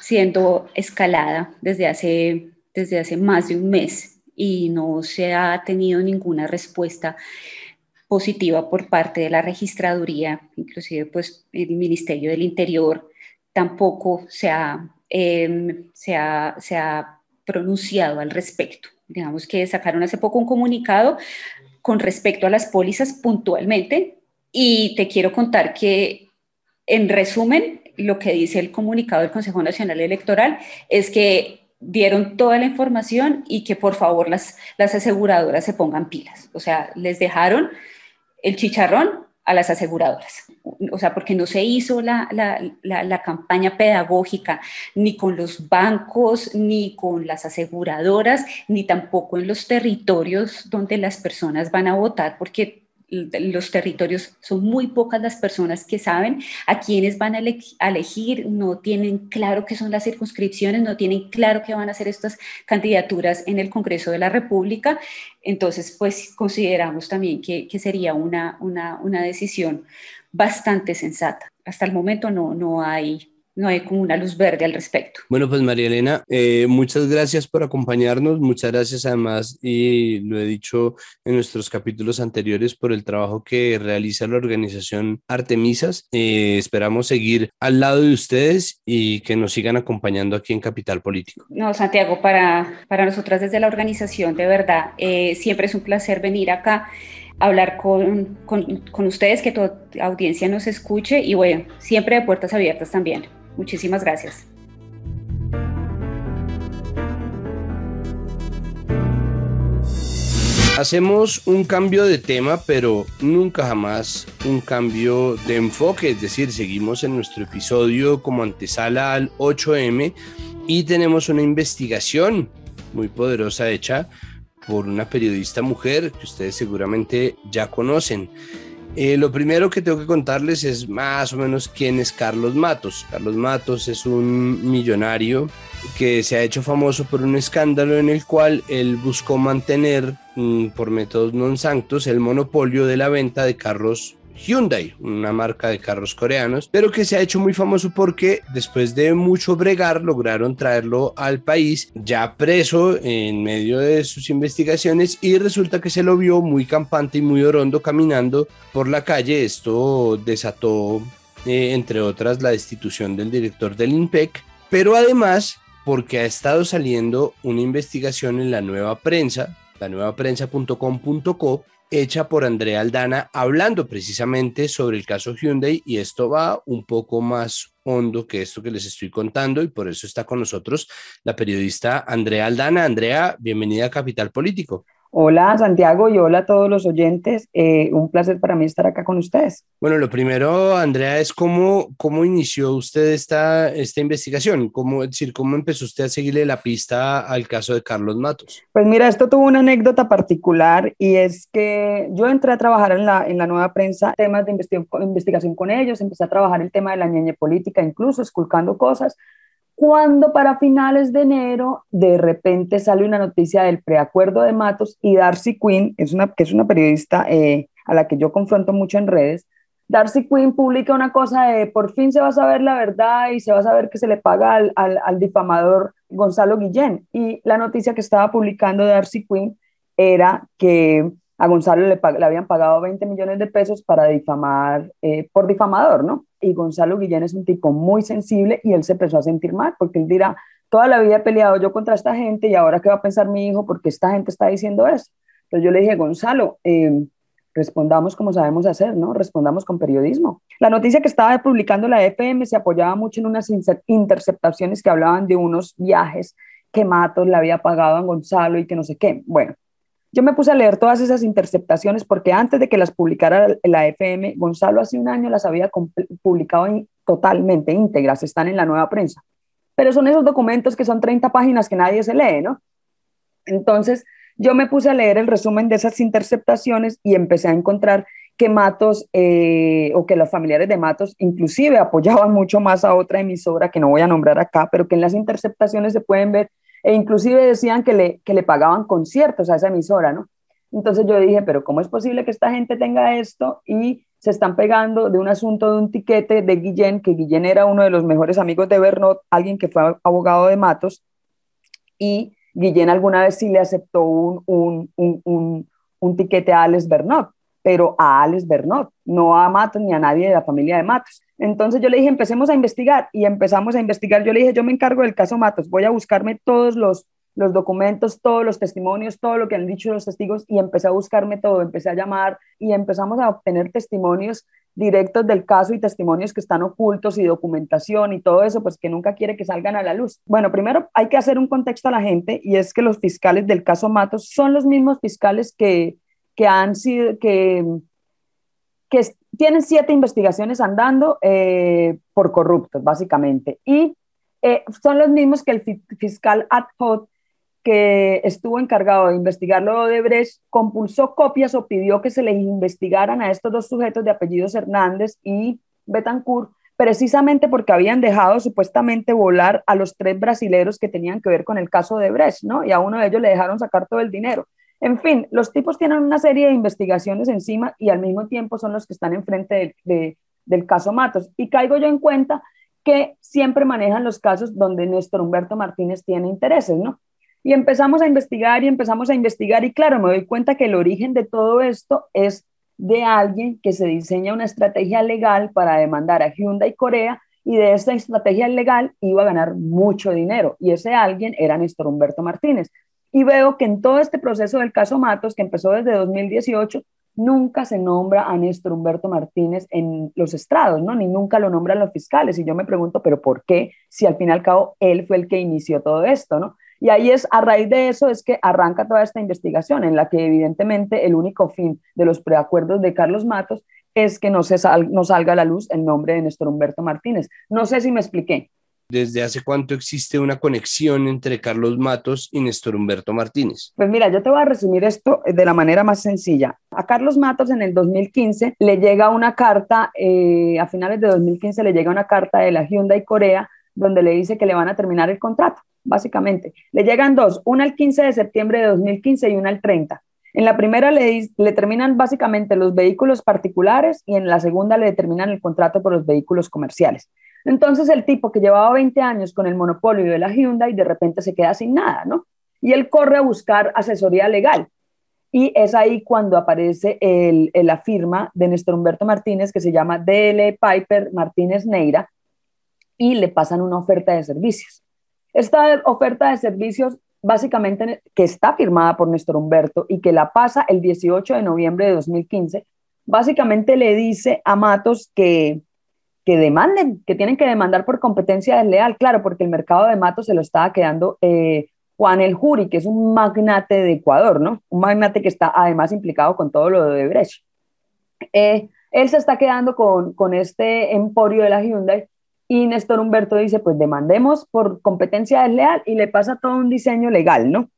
siendo escalada desde hace más de un mes y no se ha tenido ninguna respuesta positiva por parte de la registraduría. Inclusive pues el Ministerio del Interior tampoco se ha pronunciado al respecto. Digamos que sacaron hace poco un comunicado con respecto a las pólizas puntualmente, y te quiero contar que, en resumen, lo que dice el comunicado del Consejo Nacional Electoral es que dieron toda la información y que por favor las aseguradoras se pongan pilas. O sea, les dejaron el chicharrón a las aseguradoras. O sea, porque no se hizo la campaña pedagógica ni con los bancos, ni con las aseguradoras, ni tampoco en los territorios donde las personas van a votar, porque los territorios son muy pocas las personas que saben a quiénes van a elegir, no tienen claro qué son las circunscripciones, no tienen claro qué van a hacer estas candidaturas en el Congreso de la República. Entonces, pues consideramos también que sería una decisión bastante sensata. Hasta el momento no hay como una luz verde al respecto. Bueno, pues María Elena, muchas gracias por acompañarnos, muchas gracias además, y lo he dicho en nuestros capítulos anteriores, por el trabajo que realiza la organización Artemisas. Esperamos seguir al lado de ustedes y que nos sigan acompañando aquí en Capital Político. No, Santiago, para nosotras desde la organización, de verdad, siempre es un placer venir acá, hablar con ustedes, que toda audiencia nos escuche, y bueno, siempre de puertas abiertas también. Muchísimas gracias. Hacemos un cambio de tema, pero nunca jamás un cambio de enfoque, es decir, seguimos en nuestro episodio como antesala al 8M y tenemos una investigación muy poderosa hecha por una periodista mujer que ustedes seguramente ya conocen. Lo primero que tengo que contarles es más o menos quién es Carlos Matos. Carlos Matos es un millonario que se ha hecho famoso por un escándalo en el cual él buscó mantener por métodos non sanctos el monopolio de la venta de carros Hyundai, una marca de carros coreanos, pero que se ha hecho muy famoso porque después de mucho bregar lograron traerlo al país ya preso en medio de sus investigaciones, y resulta que se lo vio muy campante y muy orondo caminando por la calle. Esto desató, entre otras, la destitución del director del INPEC, pero además porque ha estado saliendo una investigación en la Nueva Prensa, la nuevaprensa.com.co, hecha por Andrea Aldana, hablando precisamente sobre el caso Hyundai, y esto va un poco más hondo que esto que les estoy contando, y por eso está con nosotros la periodista Andrea Aldana. Andrea, bienvenida a Capital Político. Hola Santiago y hola a todos los oyentes. Un placer para mí estar acá con ustedes. Bueno, lo primero, Andrea, es cómo inició usted esta investigación, es decir, cómo empezó usted a seguirle la pista al caso de Carlos Matos. Pues mira, esto tuvo una anécdota particular y es que yo entré a trabajar en la Nueva Prensa, temas de investigación con ellos, empecé a trabajar el tema de la ñeñe política, incluso esculcando cosas, cuando para finales de enero de repente sale una noticia del preacuerdo de Matos y Darcy Quinn, que es una periodista a la que yo confronto mucho en redes. Darcy Quinn publica una cosa de por fin se va a saber la verdad y se va a saber que se le paga al difamador Gonzalo Guillén. Y la noticia que estaba publicando Darcy Quinn era que a Gonzalo le habían pagado 20 millones de pesos para difamar, por difamador, ¿no? Y Gonzalo Guillén es un tipo muy sensible y él se empezó a sentir mal porque él dirá, toda la vida he peleado yo contra esta gente y ahora qué va a pensar mi hijo porque esta gente está diciendo eso. Entonces yo le dije, Gonzalo, respondamos como sabemos hacer, ¿no? Respondamos con periodismo. La noticia que estaba publicando la FM se apoyaba mucho en unas interceptaciones que hablaban de unos viajes que Matos le había pagado a Gonzalo y que no sé qué. Bueno, yo me puse a leer todas esas interceptaciones porque antes de que las publicara la FM, Gonzalo hace un año las había publicado totalmente íntegras, están en la Nueva Prensa. Pero son esos documentos que son 30 páginas que nadie se lee, ¿no? Entonces, yo me puse a leer el resumen de esas interceptaciones y empecé a encontrar que Matos, o que los familiares de Matos, inclusive apoyaban mucho más a otra emisora que no voy a nombrar acá, pero que en las interceptaciones se pueden ver, e inclusive decían que le pagaban conciertos a esa emisora, ¿no? Entonces yo dije, pero ¿cómo es posible que esta gente tenga esto y se están pegando de un asunto de un tiquete de Guillén, que Guillén era uno de los mejores amigos de Bernot, alguien que fue abogado de Matos, y Guillén alguna vez sí le aceptó un tiquete a Alex Bernot, pero a Alex Bernot, no a Matos ni a nadie de la familia de Matos. Entonces yo le dije, empecemos a investigar, y empezamos a investigar. Yo le dije, yo me encargo del caso Matos, voy a buscarme todos los documentos, todos los testimonios, todo lo que han dicho los testigos, y empecé a buscarme todo, empecé a llamar y empezamos a obtener testimonios directos del caso y testimonios que están ocultos y documentación y todo eso, pues que nunca quiere que salgan a la luz. Bueno, primero hay que hacer un contexto a la gente, y es que los fiscales del caso Matos son los mismos fiscales que han sido, que tienen 7 investigaciones andando por corruptos, básicamente, y son los mismos que el fiscal ad hoc que estuvo encargado de investigar lo de Odebrecht, compulsó copias o pidió que se les investigaran a estos 2 sujetos de apellidos Hernández y Betancourt, precisamente porque habían dejado supuestamente volar a los 3 brasileros que tenían que ver con el caso de Odebrecht, ¿no? Y a uno de ellos le dejaron sacar todo el dinero. En fin, los tipos tienen una serie de investigaciones encima y al mismo tiempo son los que están enfrente del caso Matos. Y caigo yo en cuenta que siempre manejan los casos donde Néstor Humberto Martínez tiene intereses, ¿no? Y empezamos a investigar y claro, me doy cuenta que el origen de todo esto es de alguien que se diseña una estrategia legal para demandar a Hyundai Corea, y de esta estrategia legal iba a ganar mucho dinero, y ese alguien era Néstor Humberto Martínez. Y veo que en todo este proceso del caso Matos, que empezó desde 2018, nunca se nombra a Néstor Humberto Martínez en los estrados, ¿no? Ni nunca lo nombran los fiscales, y yo me pregunto, ¿pero por qué? Si al fin y al cabo él fue el que inició todo esto, ¿no? Y ahí a raíz de eso es que arranca toda esta investigación, en la que evidentemente el único fin de los preacuerdos de Carlos Matos es que no salga a la luz el nombre de Néstor Humberto Martínez. No sé si me expliqué. ¿Desde hace cuánto existe una conexión entre Carlos Matos y Néstor Humberto Martínez? Pues mira, yo te voy a resumir esto de la manera más sencilla. A Carlos Matos en el 2015 le llega una carta, a finales de 2015 le llega una carta de la Hyundai Corea, donde le dice que le van a terminar el contrato, básicamente. Le llegan 2, una el 15 de septiembre de 2015 y una el 30. En la primera le terminan básicamente los vehículos particulares, y en la segunda le determinan el contrato por los vehículos comerciales. Entonces el tipo que llevaba 20 años con el monopolio de la Hyundai de repente se queda sin nada, ¿no? Y él corre a buscar asesoría legal. Y es ahí cuando aparece la firma de Néstor Humberto Martínez, que se llama DL Piper Martínez Neira, y le pasan una oferta de servicios. Esta oferta de servicios, básicamente, que está firmada por Néstor Humberto y que la pasa el 18 de noviembre de 2015, básicamente le dice a Matos que demanden, que tienen que demandar por competencia desleal, claro, porque el mercado de Matos se lo estaba quedando Juan El Juri, que es un magnate de Ecuador, ¿no? Un magnate que está además implicado con todo lo de Brecht. Él se está quedando con este emporio de la Hyundai y Néstor Humberto dice, pues demandemos por competencia desleal y le pasa todo un diseño legal, ¿no?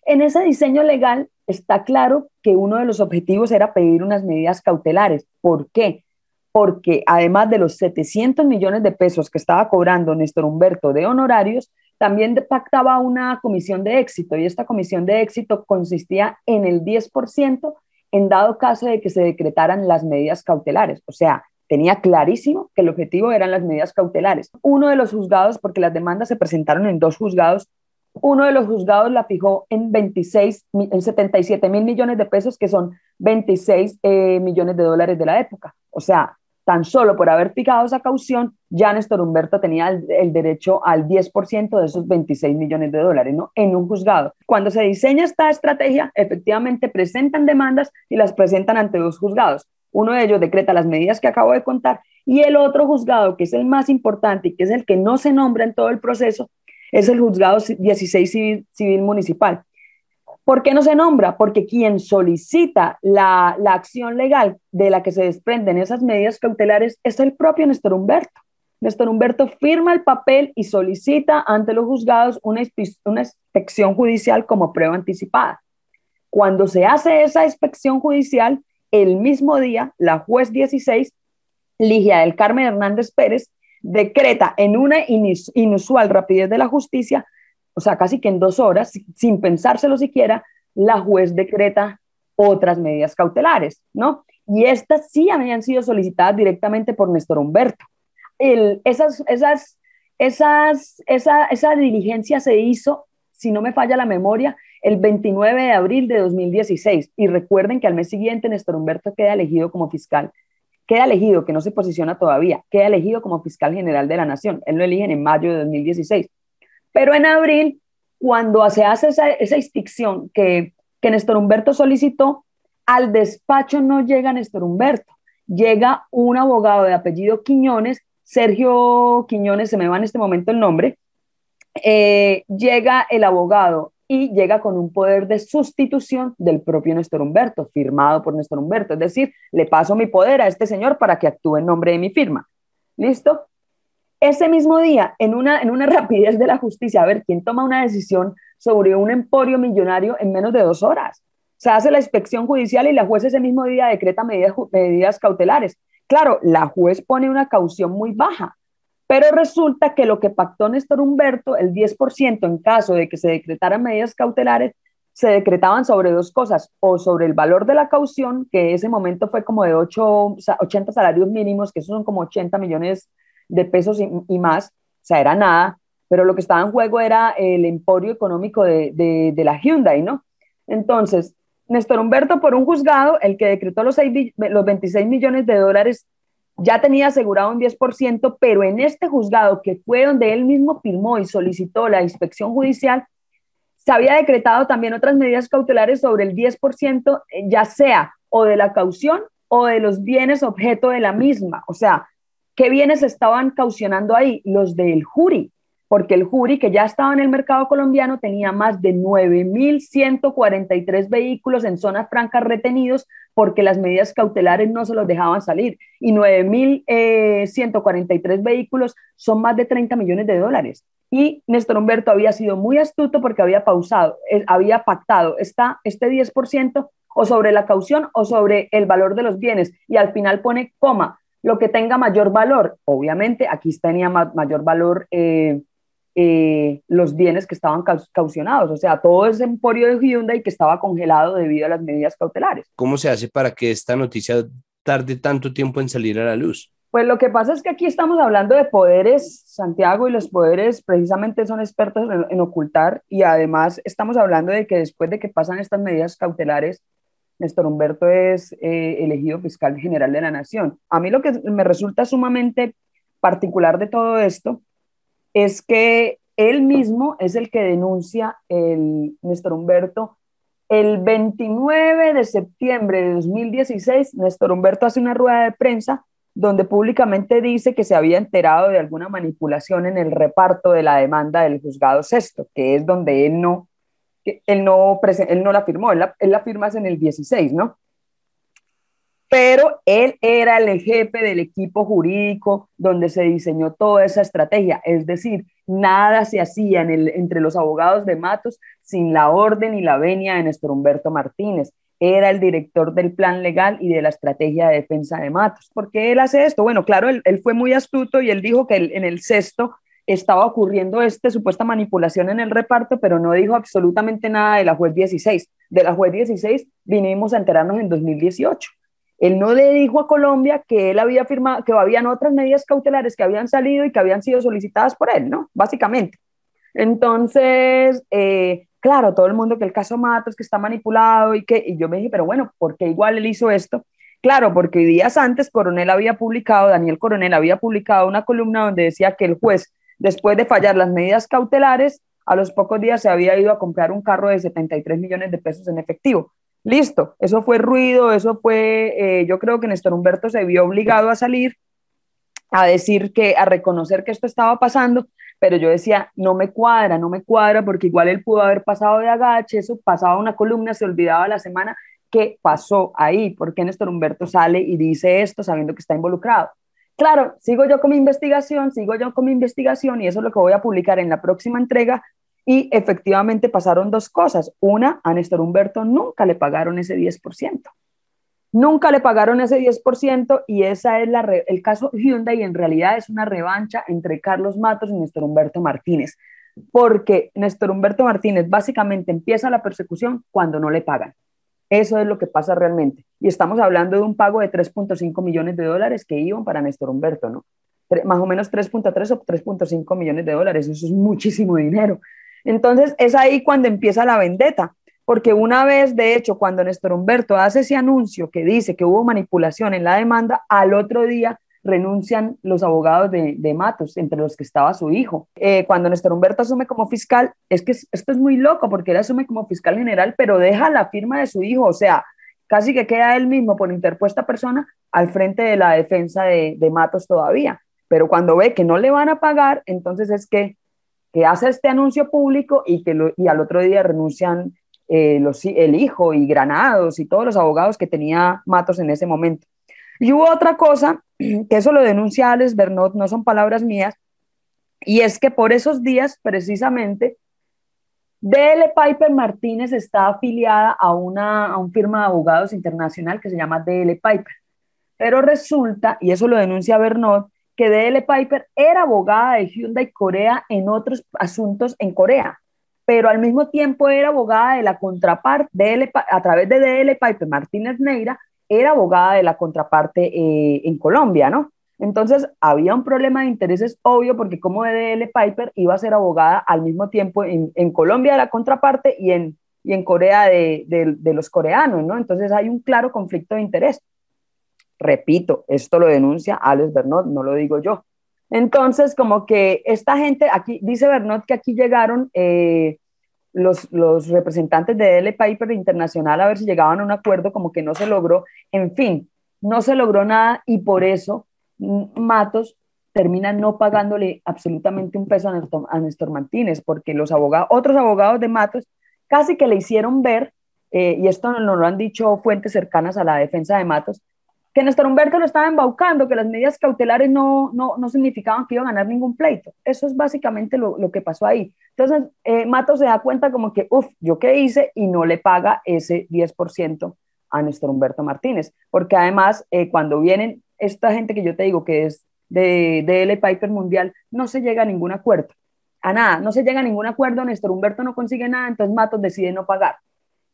En ese diseño legal está claro que uno de los objetivos era pedir unas medidas cautelares. ¿Por qué? Porque además de los 700 millones de pesos que estaba cobrando Néstor Humberto de honorarios, también pactaba una comisión de éxito y esta comisión de éxito consistía en el 10% en dado caso de que se decretaran las medidas cautelares. O sea, tenía clarísimo que el objetivo eran las medidas cautelares. Uno de los juzgados, porque las demandas se presentaron en 2 juzgados, uno de los juzgados la fijó en 77 mil millones de pesos, que son 26 millones de dólares de la época. O sea, tan solo por haber fijado esa caución, ya Néstor Humberto tenía el derecho al 10% de esos 26 millones de dólares, ¿no? En un juzgado. Cuando se diseña esta estrategia, efectivamente presentan demandas y las presentan ante 2 juzgados. Uno de ellos decreta las medidas que acabo de contar y el otro juzgado, que es el más importante y que es el que no se nombra en todo el proceso, es el juzgado 16 civil municipal. ¿Por qué no se nombra? Porque quien solicita la acción legal de la que se desprenden esas medidas cautelares es el propio Néstor Humberto. Néstor Humberto firma el papel y solicita ante los juzgados una inspección judicial como prueba anticipada. Cuando se hace esa inspección judicial, el mismo día, la juez 16, Ligia del Carmen Hernández Pérez, decreta en una inusual rapidez de la justicia, o sea, casi que en 2 horas, sin pensárselo siquiera, la juez decreta otras medidas cautelares, ¿no? Y estas sí habían sido solicitadas directamente por Néstor Humberto. Esa diligencia se hizo, si no me falla la memoria, el 29 de abril de 2016. Y recuerden que al mes siguiente Néstor Humberto queda elegido como fiscal. Queda elegido, que no se posiciona todavía, queda elegido como fiscal general de la Nación. Él lo eligen en mayo de 2016. Pero en abril, cuando se hace esa inspección que Néstor Humberto solicitó, al despacho no llega Néstor Humberto, llega un abogado de apellido Quiñones, Sergio Quiñones, se me va en este momento el nombre, llega el abogado y llega con un poder de sustitución del propio Néstor Humberto, firmado por Néstor Humberto, es decir, le paso mi poder a este señor para que actúe en nombre de mi firma. ¿Listo? Ese mismo día, en una rapidez de la justicia, a ver, ¿quién toma una decisión sobre un emporio millonario en menos de 2 horas? Se hace la inspección judicial y la juez ese mismo día decreta medidas cautelares. Claro, la juez pone una caución muy baja, pero resulta que lo que pactó Néstor Humberto, el 10% en caso de que se decretaran medidas cautelares, se decretaban sobre 2 cosas, o sobre el valor de la caución, que en ese momento fue como de 80 salarios mínimos, que esos son como 80 millones de pesos y más, o sea, era nada, pero lo que estaba en juego era el emporio económico de la Hyundai, ¿no? Entonces, Néstor Humberto, por un juzgado, el que decretó los 26 millones de dólares, ya tenía asegurado un 10%, pero en este juzgado, que fue donde él mismo firmó y solicitó la inspección judicial, se había decretado también otras medidas cautelares sobre el 10%, ya sea o de la caución o de los bienes objeto de la misma. O sea, ¿qué bienes estaban caucionando ahí? Los del Juri, porque el Juri, que ya estaba en el mercado colombiano, tenía más de 9.143 vehículos en zonas francas retenidos porque las medidas cautelares no se los dejaban salir. Y 9.143 vehículos son más de 30 millones de dólares. Y Néstor Humberto había sido muy astuto porque había pactado este 10% o sobre la caución o sobre el valor de los bienes. Y al final pone coma, lo que tenga mayor valor. Obviamente aquí tenía mayor valor los bienes que estaban caucionados, o sea, todo ese emporio de Hyundai que estaba congelado debido a las medidas cautelares. ¿Cómo se hace para que esta noticia tarde tanto tiempo en salir a la luz? Pues lo que pasa es que aquí estamos hablando de poderes, Santiago, y los poderes precisamente son expertos en ocultar, y además estamos hablando de que después de que pasan estas medidas cautelares, Néstor Humberto es elegido fiscal general de la Nación. A mí lo que me resulta sumamente particular de todo esto es que él mismo es el que denuncia, Néstor Humberto, el 29 de septiembre de 2016, Néstor Humberto hace una rueda de prensa donde públicamente dice que se había enterado de alguna manipulación en el reparto de la demanda del juzgado sexto, que es donde él no que él no la firmó, él la firma en el 16, ¿no? Pero él era el jefe del equipo jurídico donde se diseñó toda esa estrategia, es decir, nada se hacía entre los abogados de Matos sin la orden y la venia de Néstor Humberto Martínez. Era el director del plan legal y de la estrategia de defensa de Matos. ¿Por qué él hace esto? Bueno, claro, él fue muy astuto y él dijo que en el sexto estaba ocurriendo supuesta manipulación en el reparto, pero no dijo absolutamente nada de la juez 16. De la juez 16 vinimos a enterarnos en 2018. Él no le dijo a Colombia que él había firmado, que habían otras medidas cautelares que habían salido y que habían sido solicitadas por él, ¿no? Básicamente. Entonces, claro, todo el mundo que el caso Matos, que está manipulado y yo me dije, pero bueno, ¿por qué igual él hizo esto? Claro, porque días antes Daniel Coronel había publicado una columna donde decía que el juez, después de fallar las medidas cautelares, a los pocos días se había ido a comprar un carro de 73 millones de pesos en efectivo. Listo, eso fue ruido, yo creo que Néstor Humberto se vio obligado a salir a decir a reconocer que esto estaba pasando, pero yo decía, no me cuadra, porque igual él pudo haber pasado de agache, eso pasaba una columna, se olvidaba la semana. ¿Qué pasó ahí? ¿Por qué Néstor Humberto sale y dice esto sabiendo que está involucrado? Claro, sigo yo con mi investigación y eso es lo que voy a publicar en la próxima entrega. Y efectivamente pasaron dos cosas. Una, a Néstor Humberto nunca le pagaron ese 10%. Nunca le pagaron ese 10% y esa es el caso Hyundai, en realidad es una revancha entre Carlos Matos y Néstor Humberto Martínez, porque Néstor Humberto Martínez básicamente empieza la persecución cuando no le pagan. Eso es lo que pasa realmente. Y estamos hablando de un pago de 3.5 millones de dólares que iban para Néstor Humberto, ¿no? Más o menos 3.3 o 3.5 millones de dólares. Eso es muchísimo dinero. Entonces es ahí cuando empieza la vendetta, porque una vez, de hecho, cuando Néstor Humberto hace ese anuncio que dice que hubo manipulación en la demanda, al otro día renuncian los abogados de Matos, entre los que estaba su hijo. Cuando Néstor Humberto asume como fiscal, esto es muy loco, porque él asume como fiscal general, pero deja la firma de su hijo, o sea, casi que queda él mismo por interpuesta persona al frente de la defensa de Matos todavía. Pero cuando ve que no le van a pagar, entonces es que hace este anuncio público y al otro día renuncian el hijo y Granados y todos los abogados que tenía Matos en ese momento. Y hubo otra cosa, que eso lo denuncia Alex Bernot, no son palabras mías, y es que por esos días precisamente D.L. Piper Martínez está afiliada a una firma de abogados internacional que se llama D.L. Piper, pero resulta, y eso lo denuncia Bernot, que D.L. Piper era abogada de Hyundai Corea en otros asuntos en Corea, pero al mismo tiempo era abogada de la contraparte, a través de D.L. Piper Martínez Neira, era abogada de la contraparte en Colombia, ¿no? Entonces había un problema de intereses obvio, porque como D.L. Piper iba a ser abogada al mismo tiempo en Colombia de la contraparte y en Corea de los coreanos, ¿no? Entonces hay un claro conflicto de interés. Repito, esto lo denuncia Alex Bernot, no lo digo yo. Entonces, como que esta gente, aquí dice Bernot que aquí llegaron los representantes de D.L. Piper Internacional a ver si llegaban a un acuerdo, como que no se logró. En fin, no se logró nada y por eso Matos termina no pagándole absolutamente un peso a Néstor Martínez, porque otros abogados de Matos casi que le hicieron ver, y esto nos lo han dicho fuentes cercanas a la defensa de Matos, que Néstor Humberto lo estaba embaucando, que las medidas cautelares no significaban que iba a ganar ningún pleito. Eso es básicamente lo que pasó ahí. Entonces, Matos se da cuenta como que, ¿yo qué hice? Y no le paga ese 10% a Néstor Humberto Martínez. Porque además, cuando vienen esta gente que yo te digo que es de D.L. Piper Mundial, no se llega a ningún acuerdo. A nada, no se llega a ningún acuerdo, Néstor Humberto no consigue nada, entonces Matos decide no pagar.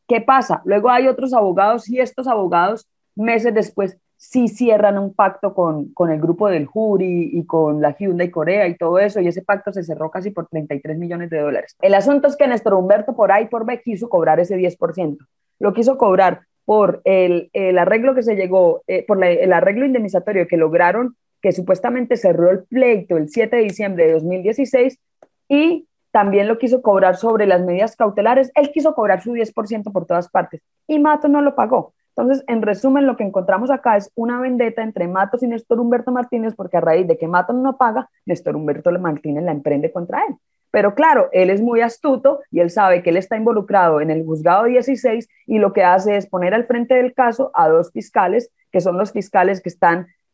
¿Qué pasa? Luego hay otros abogados y estos abogados, meses después, sí cierran un pacto con el grupo del Juri y con la Hyundai Corea y todo eso, y ese pacto se cerró casi por 33 millones de dólares. El asunto es que Néstor Humberto por A y por B quiso cobrar ese 10%. Lo quiso cobrar por el arreglo que se llegó, por el arreglo indemnizatorio que lograron, que supuestamente cerró el pleito el 7 de diciembre de 2016, y también lo quiso cobrar sobre las medidas cautelares. Él quiso cobrar su 10% por todas partes, y Matos no lo pagó. Entonces, en resumen, lo que encontramos acá es una vendetta entre Matos y Néstor Humberto Martínez, porque a raíz de que Matos no paga, Néstor Humberto Martínez la emprende contra él. Pero claro, él es muy astuto y él sabe que él está involucrado en el juzgado 16 y lo que hace es poner al frente del caso a dos fiscales, que son los fiscales que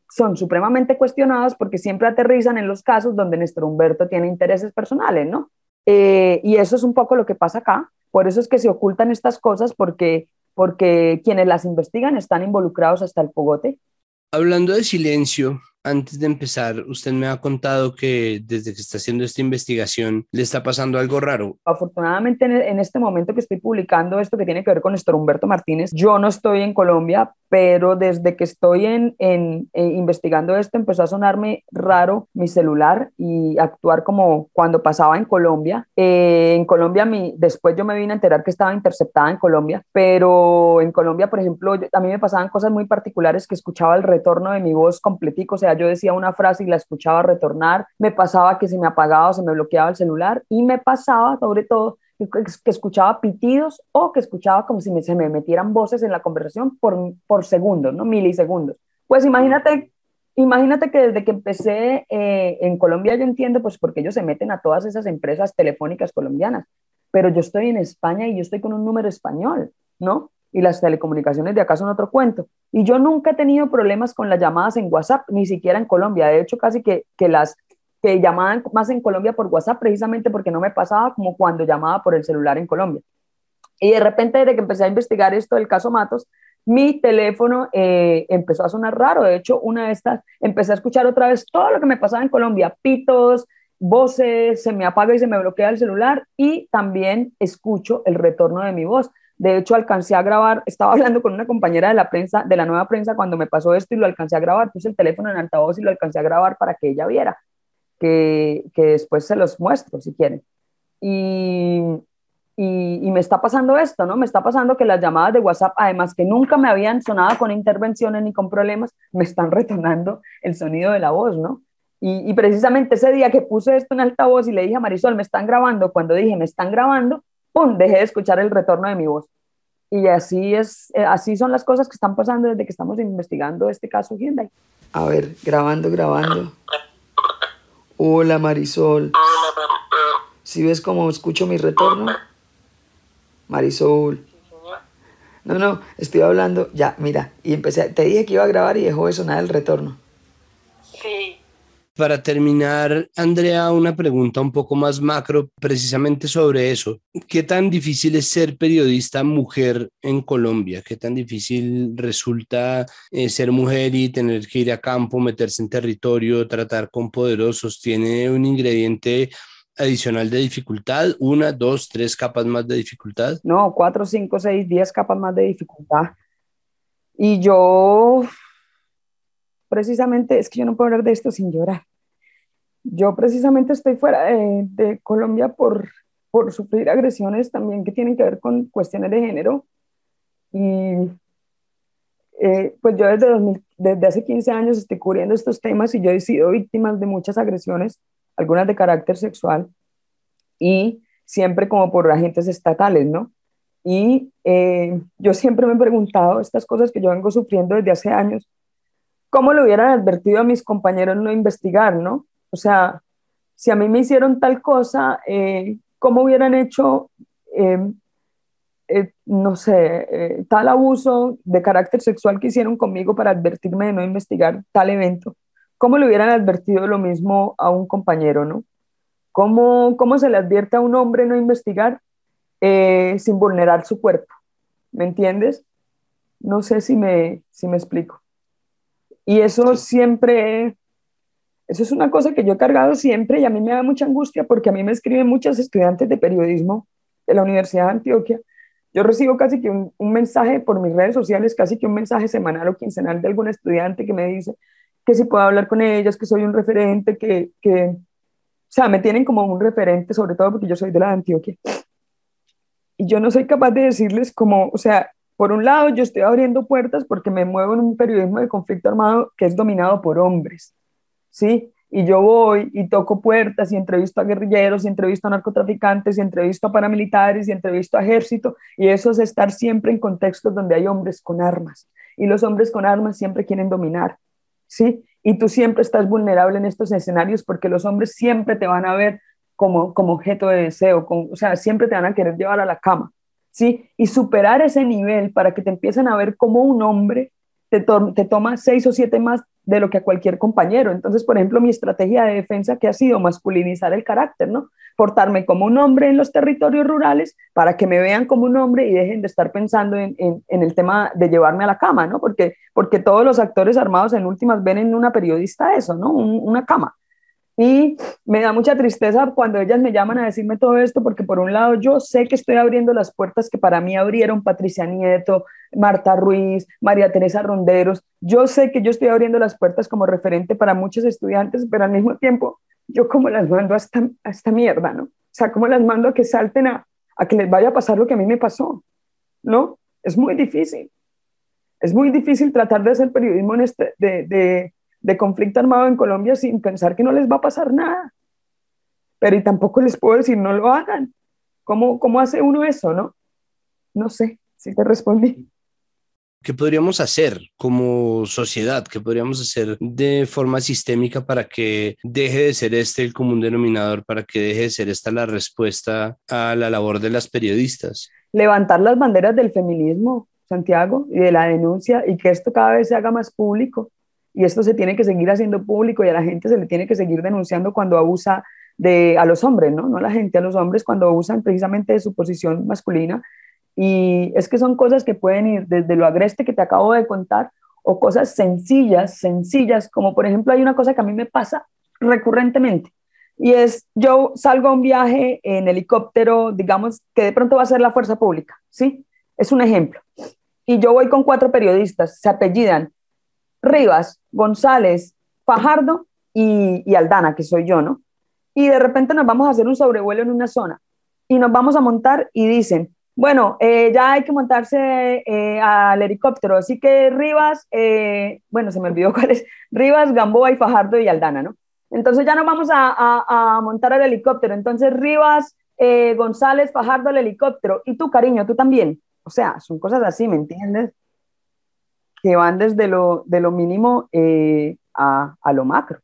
son supremamente cuestionados porque siempre aterrizan en los casos donde Néstor Humberto tiene intereses personales, ¿no? Y eso es un poco lo que pasa acá. Por eso es que se ocultan estas cosas porque quienes las investigan están involucrados hasta el cogote. Hablando de silencio, antes de empezar, usted me ha contado que desde que está haciendo esta investigación le está pasando algo raro. Afortunadamente en este momento que estoy publicando esto que tiene que ver con Néstor Humberto Martínez, yo no estoy en Colombia, pero desde que estoy investigando esto empezó a sonarme raro mi celular y actuar como cuando pasaba en Colombia. Después yo me vine a enterar que estaba interceptada en Colombia, pero en Colombia, por ejemplo, a mí me pasaban cosas muy particulares que escuchaba el retorno de mi voz completico, o sea, yo decía una frase y la escuchaba retornar, me pasaba que se me apagaba o se me bloqueaba el celular y me pasaba sobre todo que escuchaba pitidos o que escuchaba como si se me metieran voces en la conversación por segundos, ¿no? Milisegundos. Pues imagínate que desde que empecé en Colombia yo entiendo pues porque ellos se meten a todas esas empresas telefónicas colombianas, pero yo estoy en España y yo estoy con un número español, ¿no? Y las telecomunicaciones de acá son otro cuento. Y yo nunca he tenido problemas con las llamadas en WhatsApp, ni siquiera en Colombia. De hecho, casi que llamaban más en Colombia por WhatsApp precisamente porque no me pasaba como cuando llamaba por el celular en Colombia. Y de repente, desde que empecé a investigar esto del caso Matos, mi teléfono empezó a sonar raro. De hecho, una de estas, empecé a escuchar otra vez todo lo que me pasaba en Colombia, pitos, voces, se me apaga y se me bloquea el celular y también escucho el retorno de mi voz. De hecho, alcancé a grabar, estaba hablando con una compañera de la prensa, de la Nueva Prensa, cuando me pasó esto y lo alcancé a grabar, puse el teléfono en altavoz y lo alcancé a grabar para que ella viera, que después se los muestro si quieren. Y, y me está pasando esto, ¿no? Me está pasando que las llamadas de WhatsApp, además que nunca me habían sonado con intervenciones ni con problemas, me están retornando el sonido de la voz, ¿no? Y precisamente ese día que puse esto en altavoz y le dije a Marisol, me están grabando, cuando dije, me están grabando, ¡pum!, dejé de escuchar el retorno de mi voz. Y así son las cosas que están pasando desde que estamos investigando este caso Hyundai. A ver, grabando. Hola Marisol. ¿Sí ves cómo escucho mi retorno? Marisol. No, estoy hablando. Ya, mira, y te dije que iba a grabar y dejó de sonar el retorno. Sí. Para terminar, Andrea, una pregunta un poco más macro, precisamente sobre eso. ¿Qué tan difícil es ser periodista mujer en Colombia? ¿Qué tan difícil resulta ser mujer y tener que ir a campo, meterse en territorio, tratar con poderosos? ¿Tiene un ingrediente adicional de dificultad? ¿1, 2, 3 capas más de dificultad? No, 4, 5, 6, 10 capas más de dificultad. Y yo, precisamente, es que yo no puedo hablar de esto sin llorar. Yo precisamente estoy fuera de Colombia por sufrir agresiones también que tienen que ver con cuestiones de género. Y pues yo desde hace 15 años estoy cubriendo estos temas y yo he sido víctima de muchas agresiones, algunas de carácter sexual, y siempre como por agentes estatales, ¿no? Y yo siempre me he preguntado estas cosas que yo vengo sufriendo desde hace años, ¿cómo le hubieran advertido a mis compañeros no investigar, ¿no? O sea, si a mí me hicieron tal cosa, ¿cómo hubieran hecho, no sé, tal abuso de carácter sexual que hicieron conmigo para advertirme de no investigar tal evento? ¿Cómo le hubieran advertido lo mismo a un compañero, ¿no? ¿Cómo se le advierte a un hombre no investigar sin vulnerar su cuerpo? ¿Me entiendes? No sé si me explico. Y eso siempre, eso es una cosa que yo he cargado siempre y a mí me da mucha angustia porque a mí me escriben muchos estudiantes de periodismo de la Universidad de Antioquia. Yo recibo casi que un mensaje por mis redes sociales, casi que un mensaje semanal o quincenal de algún estudiante que me dice que si puedo hablar con ellos, que soy un referente, o sea, me tienen como un referente, sobre todo porque yo soy de la de Antioquia. Y yo no soy capaz de decirles como, o sea, por un lado yo estoy abriendo puertas porque me muevo en un periodismo de conflicto armado que es dominado por hombres, ¿sí? Y yo voy y toco puertas y entrevisto a guerrilleros y entrevisto a narcotraficantes y entrevisto a paramilitares y entrevisto a ejército, y eso es estar siempre en contextos donde hay hombres con armas, y los hombres con armas siempre quieren dominar, ¿sí? Y tú siempre estás vulnerable en estos escenarios porque los hombres siempre te van a ver como objeto de deseo, o sea, siempre te van a querer llevar a la cama, ¿sí? Y superar ese nivel para que te empiecen a ver como un hombre te toma 6 o 7 más de lo que a cualquier compañero. Entonces, por ejemplo, mi estrategia de defensa que ha sido masculinizar el carácter, ¿no? Portarme como un hombre en los territorios rurales para que me vean como un hombre y dejen de estar pensando en el tema de llevarme a la cama, ¿no? Porque todos los actores armados en últimas ven en una periodista eso, ¿no? Una cama. Y me da mucha tristeza cuando ellas me llaman a decirme todo esto, porque por un lado yo sé que estoy abriendo las puertas que para mí abrieron Patricia Nieto, Marta Ruiz, María Teresa Ronderos. Yo sé que yo estoy abriendo las puertas como referente para muchos estudiantes, pero al mismo tiempo yo como las mando a esta mierda, ¿no? O sea, como las mando a que salten a que les vaya a pasar lo que a mí me pasó, ¿no? Es muy difícil. Es muy difícil tratar de hacer periodismo en de conflicto armado en Colombia sin pensar que no les va a pasar nada. Pero y tampoco les puedo decir no lo hagan. ¿Cómo hace uno eso, no? No sé si te respondí. ¿Qué podríamos hacer como sociedad? ¿Qué podríamos hacer de forma sistémica para que deje de ser este el común denominador, para que deje de ser esta la respuesta a la labor de las periodistas? Levantar las banderas del feminismo, Santiago, y de la denuncia, y que esto cada vez se haga más público. Y esto se tiene que seguir haciendo público y a la gente se le tiene que seguir denunciando cuando abusa a los hombres, ¿no? No a la gente, a los hombres cuando abusan precisamente de su posición masculina. Y es que son cosas que pueden ir desde lo agreste que te acabo de contar o cosas sencillas, como por ejemplo hay una cosa que a mí me pasa recurrentemente y es yo salgo a un viaje en helicóptero, digamos que de pronto va a ser la fuerza pública, ¿sí? Es un ejemplo. Y yo voy con 4 periodistas, se apellidan Rivas, González, Fajardo y Aldana, que soy yo, ¿no? Y de repente nos vamos a hacer un sobrevuelo en una zona y nos vamos a montar y dicen, bueno, ya hay que montarse al helicóptero, así que Rivas, bueno, se me olvidó cuál es, Rivas, Gamboa y Fajardo y Aldana, ¿no? Entonces ya nos vamos a montar al helicóptero, entonces Rivas, González, Fajardo, el helicóptero, y tú, cariño, tú también. O sea, son cosas así, ¿me entiendes? Que van desde lo mínimo a lo macro.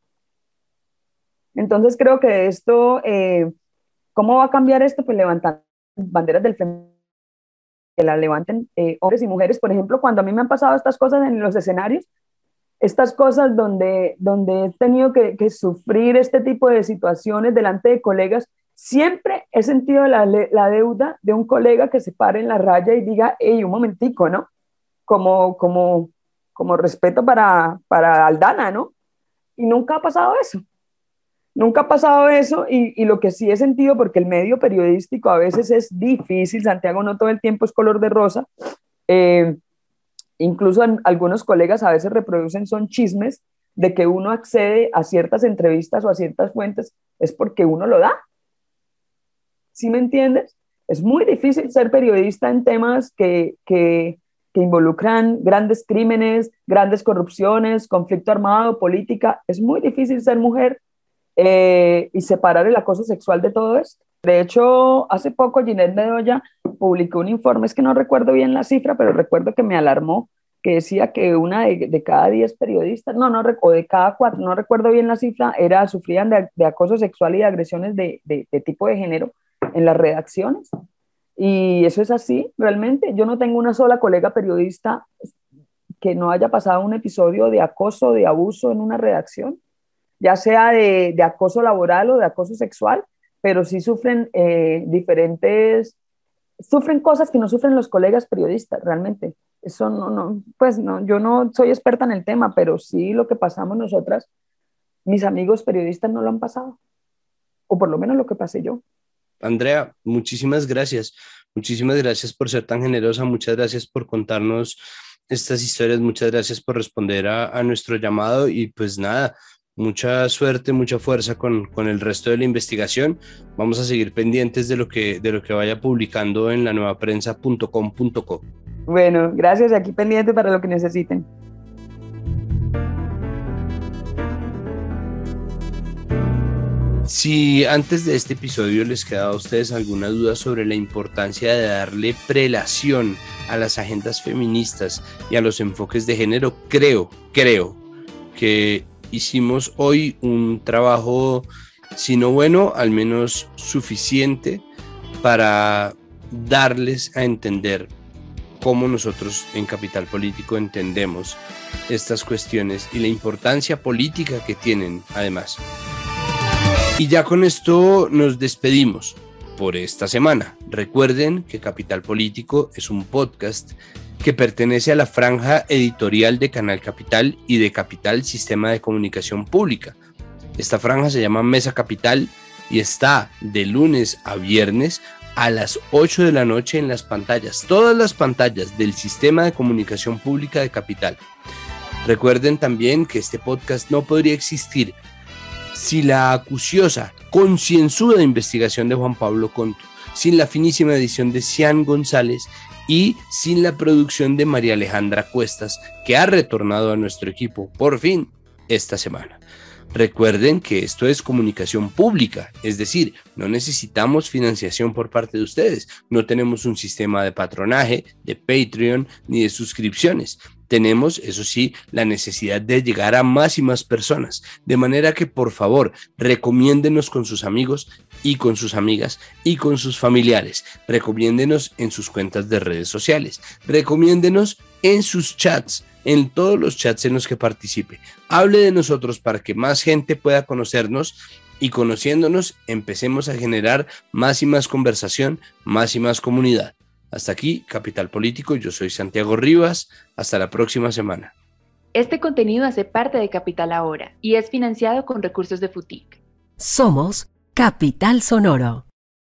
Entonces creo que esto, ¿cómo va a cambiar esto? Pues levantando banderas del feminismo, que la levanten hombres y mujeres. Por ejemplo, cuando a mí me han pasado estas cosas en los escenarios, estas cosas donde he tenido que sufrir este tipo de situaciones delante de colegas, siempre he sentido la deuda de un colega que se pare en la raya y diga, hey, un momentico, ¿no? Como respeto para Aldana, ¿no? Y nunca ha pasado eso. Nunca ha pasado eso y lo que sí he sentido, porque el medio periodístico a veces es difícil, Santiago, no todo el tiempo es color de rosa, incluso algunos colegas a veces reproducen son chismes de que uno accede a ciertas entrevistas o a ciertas fuentes, es porque uno lo da. ¿Sí me entiendes? Es muy difícil ser periodista en temas que involucran grandes crímenes, grandes corrupciones, conflicto armado, política. Es muy difícil ser mujer y separar el acoso sexual de todo esto. De hecho, hace poco Ginette Bedoya publicó un informe, es que no recuerdo bien la cifra, pero recuerdo que me alarmó, que decía que una de cada 10 periodistas, o de cada 4, no recuerdo bien la cifra, sufrían de acoso sexual y de agresiones de tipo de género en las redacciones. Y eso es así, realmente. Yo no tengo una sola colega periodista que no haya pasado un episodio de acoso, de abuso en una redacción, ya sea de acoso laboral o de acoso sexual, pero sí sufren sufren cosas que no sufren los colegas periodistas, realmente. Eso pues no, yo no soy experta en el tema, pero sí lo que pasamos nosotras, mis amigos periodistas no lo han pasado, o por lo menos lo que pasé yo. Andrea, muchísimas gracias. Muchísimas gracias por ser tan generosa. Muchas gracias por contarnos estas historias. Muchas gracias por responder a nuestro llamado y pues nada, mucha suerte, mucha fuerza con el resto de la investigación. Vamos a seguir pendientes de lo que vaya publicando en lanuevaprensa.com.co. Bueno, gracias. Aquí pendiente para lo que necesiten. Si antes de este episodio les queda a ustedes alguna duda sobre la importancia de darle prelación a las agendas feministas y a los enfoques de género, creo que hicimos hoy un trabajo Si no bueno, al menos suficiente para darles a entender cómo nosotros en Capital Político entendemos estas cuestiones y la importancia política que tienen además. Y ya con esto nos despedimos por esta semana. Recuerden que Capital Político es un podcast que pertenece a la franja editorial de Canal Capital y de Capital Sistema de Comunicación Pública. Esta franja se llama Mesa Capital y está de lunes a viernes a las 8 de la noche en las pantallas, todas las pantallas del Sistema de Comunicación Pública de Capital. Recuerden también que este podcast no podría existir sin la acuciosa, concienzuda investigación de Juan Pablo Conto, sin la finísima edición de Cian González y sin la producción de María Alejandra Cuestas, que ha retornado a nuestro equipo por fin esta semana. Recuerden que esto es comunicación pública, es decir, no necesitamos financiación por parte de ustedes, no tenemos un sistema de patronaje, de Patreon ni de suscripciones. Tenemos, eso sí, la necesidad de llegar a más y más personas, de manera que por favor recomiéndenos con sus amigos y con sus amigas y con sus familiares, recomiéndenos en sus cuentas de redes sociales, recomiéndenos en sus chats, en todos los chats en los que participe. Hable de nosotros para que más gente pueda conocernos y conociéndonos empecemos a generar más y más conversación, más y más comunidad. Hasta aquí, Capital Político. Yo soy Santiago Rivas. Hasta la próxima semana. Este contenido hace parte de Capital Ahora y es financiado con recursos de FUTIC. Somos Capital Sonoro.